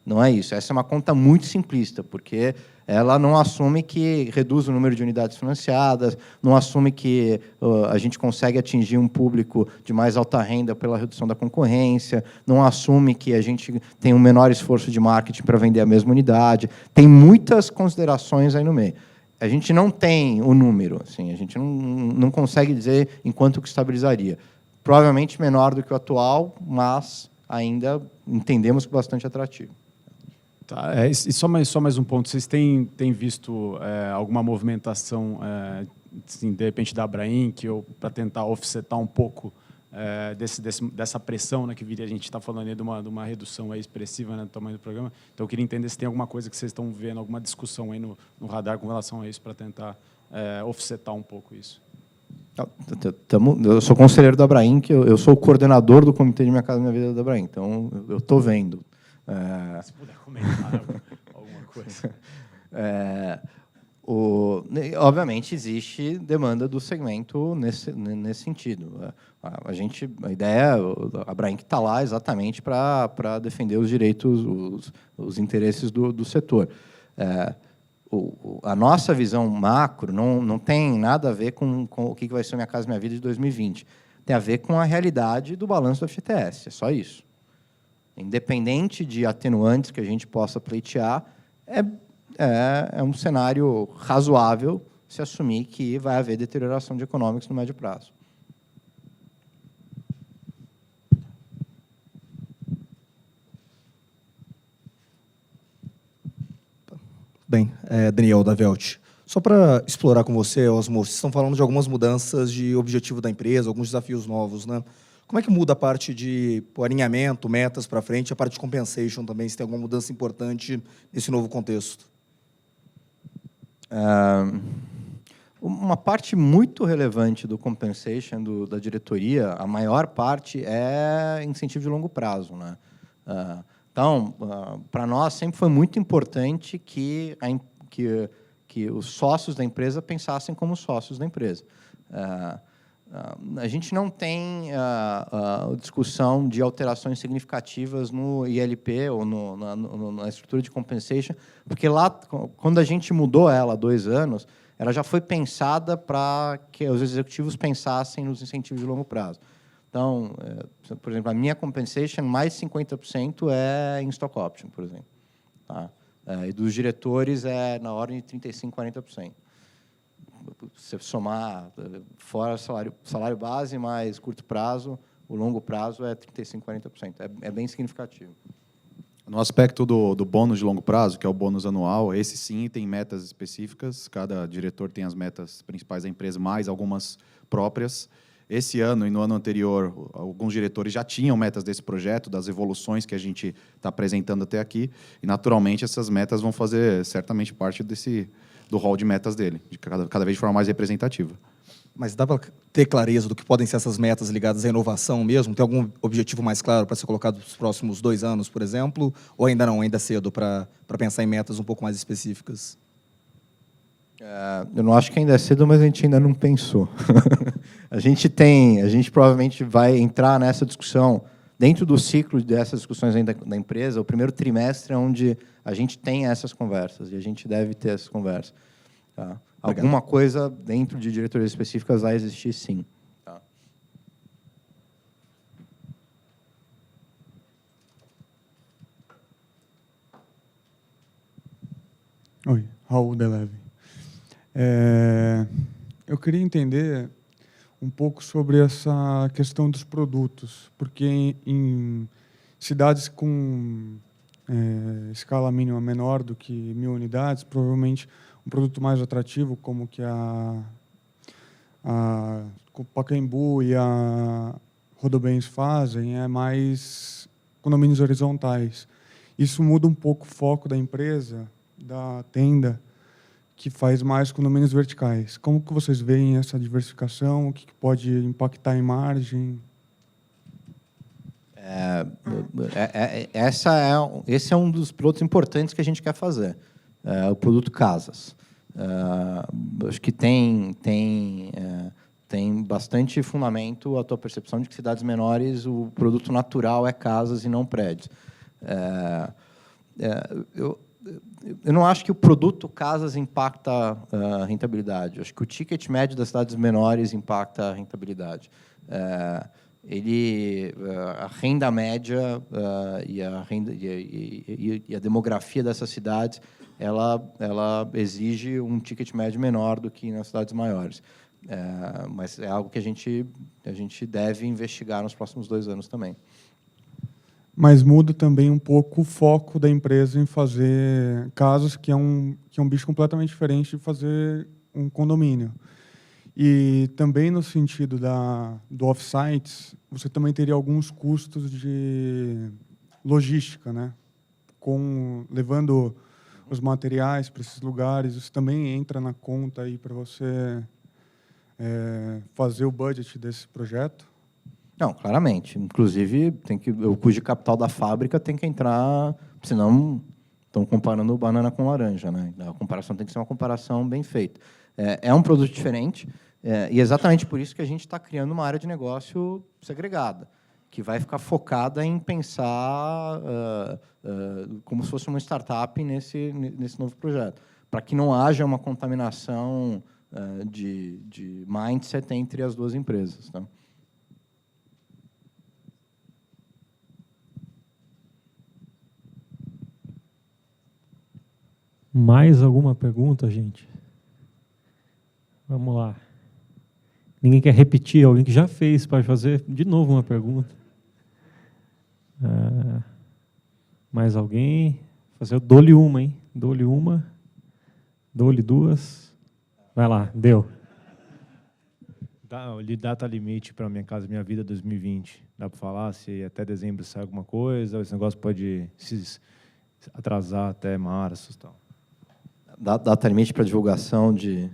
Não é isso. Essa é uma conta muito simplista, porque ela não assume que reduz o número de unidades financiadas, não assume que a gente consegue atingir um público de mais alta renda pela redução da concorrência, não assume que a gente tem um menor esforço de marketing para vender a mesma unidade. Tem muitas considerações aí no meio. A gente não tem o número, assim, a gente não consegue dizer em quanto que estabilizaria. Provavelmente menor do que o atual, mas ainda entendemos que bastante atrativo. Tá, e só mais um ponto. Vocês têm visto alguma movimentação, assim, de repente, da Abrainc, para tentar offsetar um pouco dessa pressão, né, que viria? A gente está falando aí de uma redução aí expressiva, né, do tamanho do programa. Então, eu queria entender se tem alguma coisa que vocês estão vendo, alguma discussão aí no radar com relação a isso, para tentar offsetar um pouco isso. Eu sou conselheiro da Abrainc, eu sou o coordenador do Comitê de Minha Casa Minha Vida da Abrainc, então eu estou vendo. Se puder comentar alguma coisa. Obviamente, existe demanda do segmento nesse sentido. A ideia, a Abrainc está lá exatamente para defender os direitos, os interesses do setor. A nossa visão macro não tem nada a ver com o que vai ser Minha Casa Minha Vida de 2020. Tem a ver com a realidade do balanço do FGTS, é só isso. Independente de atenuantes que a gente possa pleitear, é um cenário razoável se assumir que vai haver deterioração de econômicos no médio prazo. Bem, Daniel da Velt. Só para explorar com você, Osmo, vocês estão falando de algumas mudanças de objetivo da empresa, alguns desafios novos, né? Como é que muda a parte de alinhamento, metas para frente, a parte de compensation também, se tem alguma mudança importante nesse novo contexto? Uma parte muito relevante do compensation da diretoria, a maior parte é incentivo de longo prazo, né? Então, para nós sempre foi muito importante que os sócios da empresa pensassem como sócios da empresa. A gente não tem discussão de alterações significativas no ILP ou na estrutura de compensation, porque lá, quando a gente mudou ela há 2 anos, ela já foi pensada para que os executivos pensassem nos incentivos de longo prazo. Então, por exemplo, a minha compensation, mais 50% é em stock option, por exemplo. Tá? E dos diretores é na ordem de 35%, 40%. se somar fora salário base mais curto prazo, o longo prazo é 35%, 40%. É bem significativo. No aspecto do bônus de longo prazo, que é o bônus anual, esse sim tem metas específicas, cada diretor tem as metas principais da empresa, mais algumas próprias. Esse ano e no ano anterior, alguns diretores já tinham metas desse projeto, das evoluções que a gente está apresentando até aqui, e naturalmente essas metas vão fazer certamente parte do hall de metas dele, de cada vez de forma mais representativa. Mas dá para ter clareza do que podem ser essas metas ligadas à inovação mesmo? Tem algum objetivo mais claro para ser colocado nos próximos 2 anos, por exemplo? Ou ainda não, ainda é cedo para pensar em metas um pouco mais específicas? Eu não acho que ainda é cedo, mas a gente ainda não pensou. A gente provavelmente vai entrar nessa discussão, dentro do ciclo dessas discussões ainda da empresa, o primeiro trimestre é onde a gente tem essas conversas, e a gente deve ter essas conversas. Tá? Alguma coisa dentro de diretorias específicas vai existir, sim. Tá? Oi, Raul Deleve. Eu queria entender um pouco sobre essa questão dos produtos, porque em cidades com escala mínima menor do que 1.000 unidades, provavelmente um produto mais atrativo, como que o Pacaembu e a Rodobens fazem, é mais condomínios horizontais. Isso muda um pouco o foco da empresa, da Tenda, que faz mais condomínios verticais. Como que vocês veem essa diversificação? O que pode impactar em margem? Esse é um dos produtos importantes que a gente quer fazer, o produto Casas. Acho que tem bastante fundamento a tua percepção de que cidades menores o produto natural é casas e não prédios. Eu não acho que o produto casas impacta a rentabilidade. Eu acho que o ticket médio das cidades menores impacta a rentabilidade. A renda média e a demografia dessas cidades, ela exige um ticket médio menor do que nas cidades maiores. Mas é algo que a gente deve investigar nos próximos 2 anos também. Mas muda também um pouco o foco da empresa em fazer casas, que é um bicho completamente diferente de fazer um condomínio. E também no sentido do off-sites, você também teria alguns custos de logística, né? Levando os materiais para esses lugares, isso também entra na conta aí para você fazer o budget desse projeto? Não, claramente. Inclusive, o custo de capital da fábrica tem que entrar, senão estão comparando banana com laranja, né? A comparação tem que ser uma comparação bem feita. É um produto diferente, e exatamente por isso que a gente está criando uma área de negócio segregada, que vai ficar focada em pensar como se fosse uma startup nesse novo projeto, para que não haja uma contaminação de mindset entre as duas empresas. Tá? Mais alguma pergunta, gente? Vamos lá. Ninguém quer repetir? Alguém que já fez pode fazer de novo uma pergunta? Mais alguém? Eu dou-lhe uma, hein? Dou-lhe uma. Dou-lhe 2. Vai lá, deu. Data limite para Minha Casa Minha Vida 2020. Dá para falar se até dezembro sai alguma coisa? Esse negócio pode se atrasar até março e tal. Data limite para divulgação de...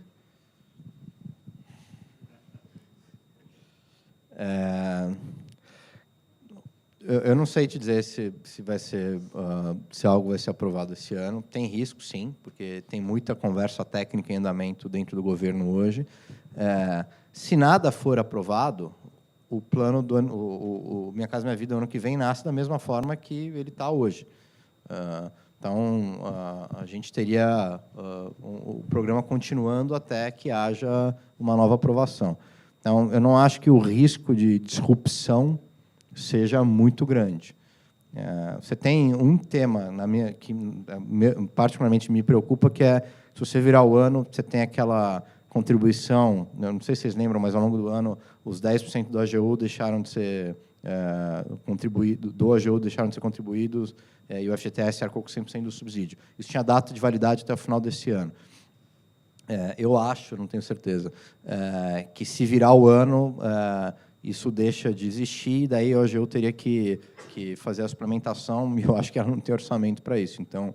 Eu não sei te dizer se vai ser, se algo vai ser aprovado esse ano. Tem risco, sim, porque tem muita conversa técnica em andamento dentro do governo hoje. Se nada for aprovado, o plano do ano, o Minha Casa Minha Vida, ano que vem, nasce da mesma forma que ele está hoje. Então, a gente teria o programa continuando até que haja uma nova aprovação. Então, eu não acho que o risco de disrupção seja muito grande. Você tem um tema que particularmente me preocupa, que é, se você virar o ano, você tem aquela contribuição, eu não sei se vocês lembram, mas ao longo do ano, os 10% do AGU deixaram de ser contribuídos, e o FGTS arcou com 100% do subsídio. Isso tinha data de validade até o final desse ano. Eu acho, não tenho certeza, que se virar o ano, isso deixa de existir, e daí hoje eu teria que fazer a suplementação, e eu acho que ela não tem orçamento para isso. Então,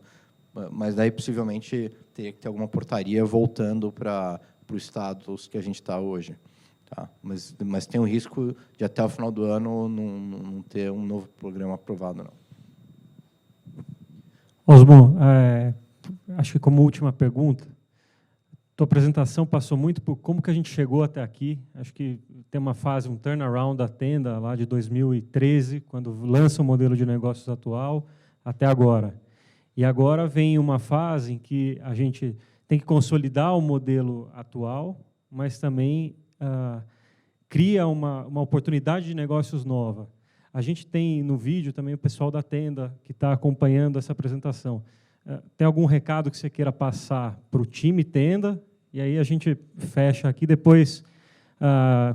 mas daí possivelmente teria que ter alguma portaria voltando para o status que a gente está hoje. Tá? Mas tem o risco de até o final do ano não ter um novo programa aprovado, não. Osmo, acho que como última pergunta, tua apresentação passou muito por como que a gente chegou até aqui. Acho que tem uma fase, um turnaround da Tenda, lá de 2013, quando lança o modelo de negócios atual, até agora. E agora vem uma fase em que a gente tem que consolidar o modelo atual, mas também cria uma oportunidade de negócios nova. A gente tem no vídeo também o pessoal da Tenda que está acompanhando essa apresentação. Tem algum recado que você queira passar para o time Tenda? E aí a gente fecha aqui. Depois,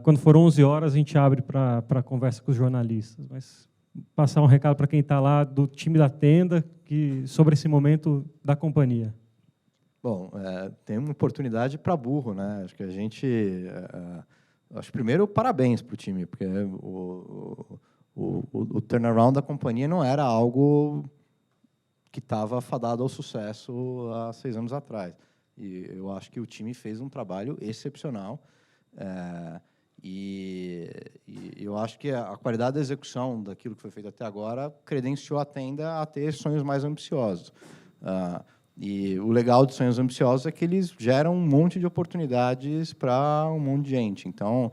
quando for 11 horas, a gente abre para conversa com os jornalistas. Mas passar um recado para quem está lá do time da Tenda sobre esse momento da companhia. Bom, tem uma oportunidade para burro, né? Acho que a gente... acho primeiro, parabéns para o time, porque o turnaround da companhia não era algo que estava fadado ao sucesso há 6 anos atrás. E eu acho que o time fez um trabalho excepcional. E eu acho que a qualidade da execução daquilo que foi feito até agora credenciou a Tenda a ter sonhos mais ambiciosos. E o legal de sonhos ambiciosos é que eles geram um monte de oportunidades para um monte de gente. Então,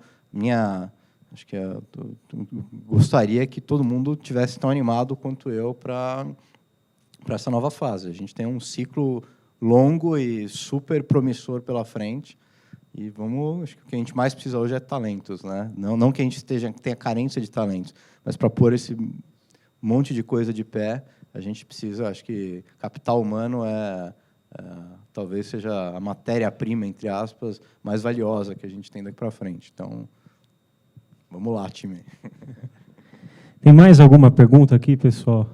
acho que eu gostaria que todo mundo tivesse tão animado quanto eu para essa nova fase. A gente tem um ciclo longo e super promissor pela frente. E acho que o que a gente mais precisa hoje é talentos, né? Não que a gente tenha carência de talentos, mas para pôr esse monte de coisa de pé, a gente precisa, acho que capital humano talvez seja a matéria-prima, entre aspas, mais valiosa que a gente tem daqui para frente. Então, vamos lá, time. Tem mais alguma pergunta aqui, pessoal?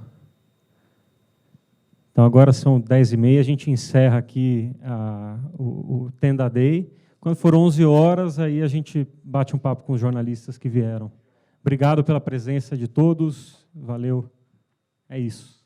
Então, agora são 10h30, a gente encerra aqui o Tenda Day. Quando for 11 horas, aí a gente bate um papo com os jornalistas que vieram. Obrigado pela presença de todos. Valeu. É isso.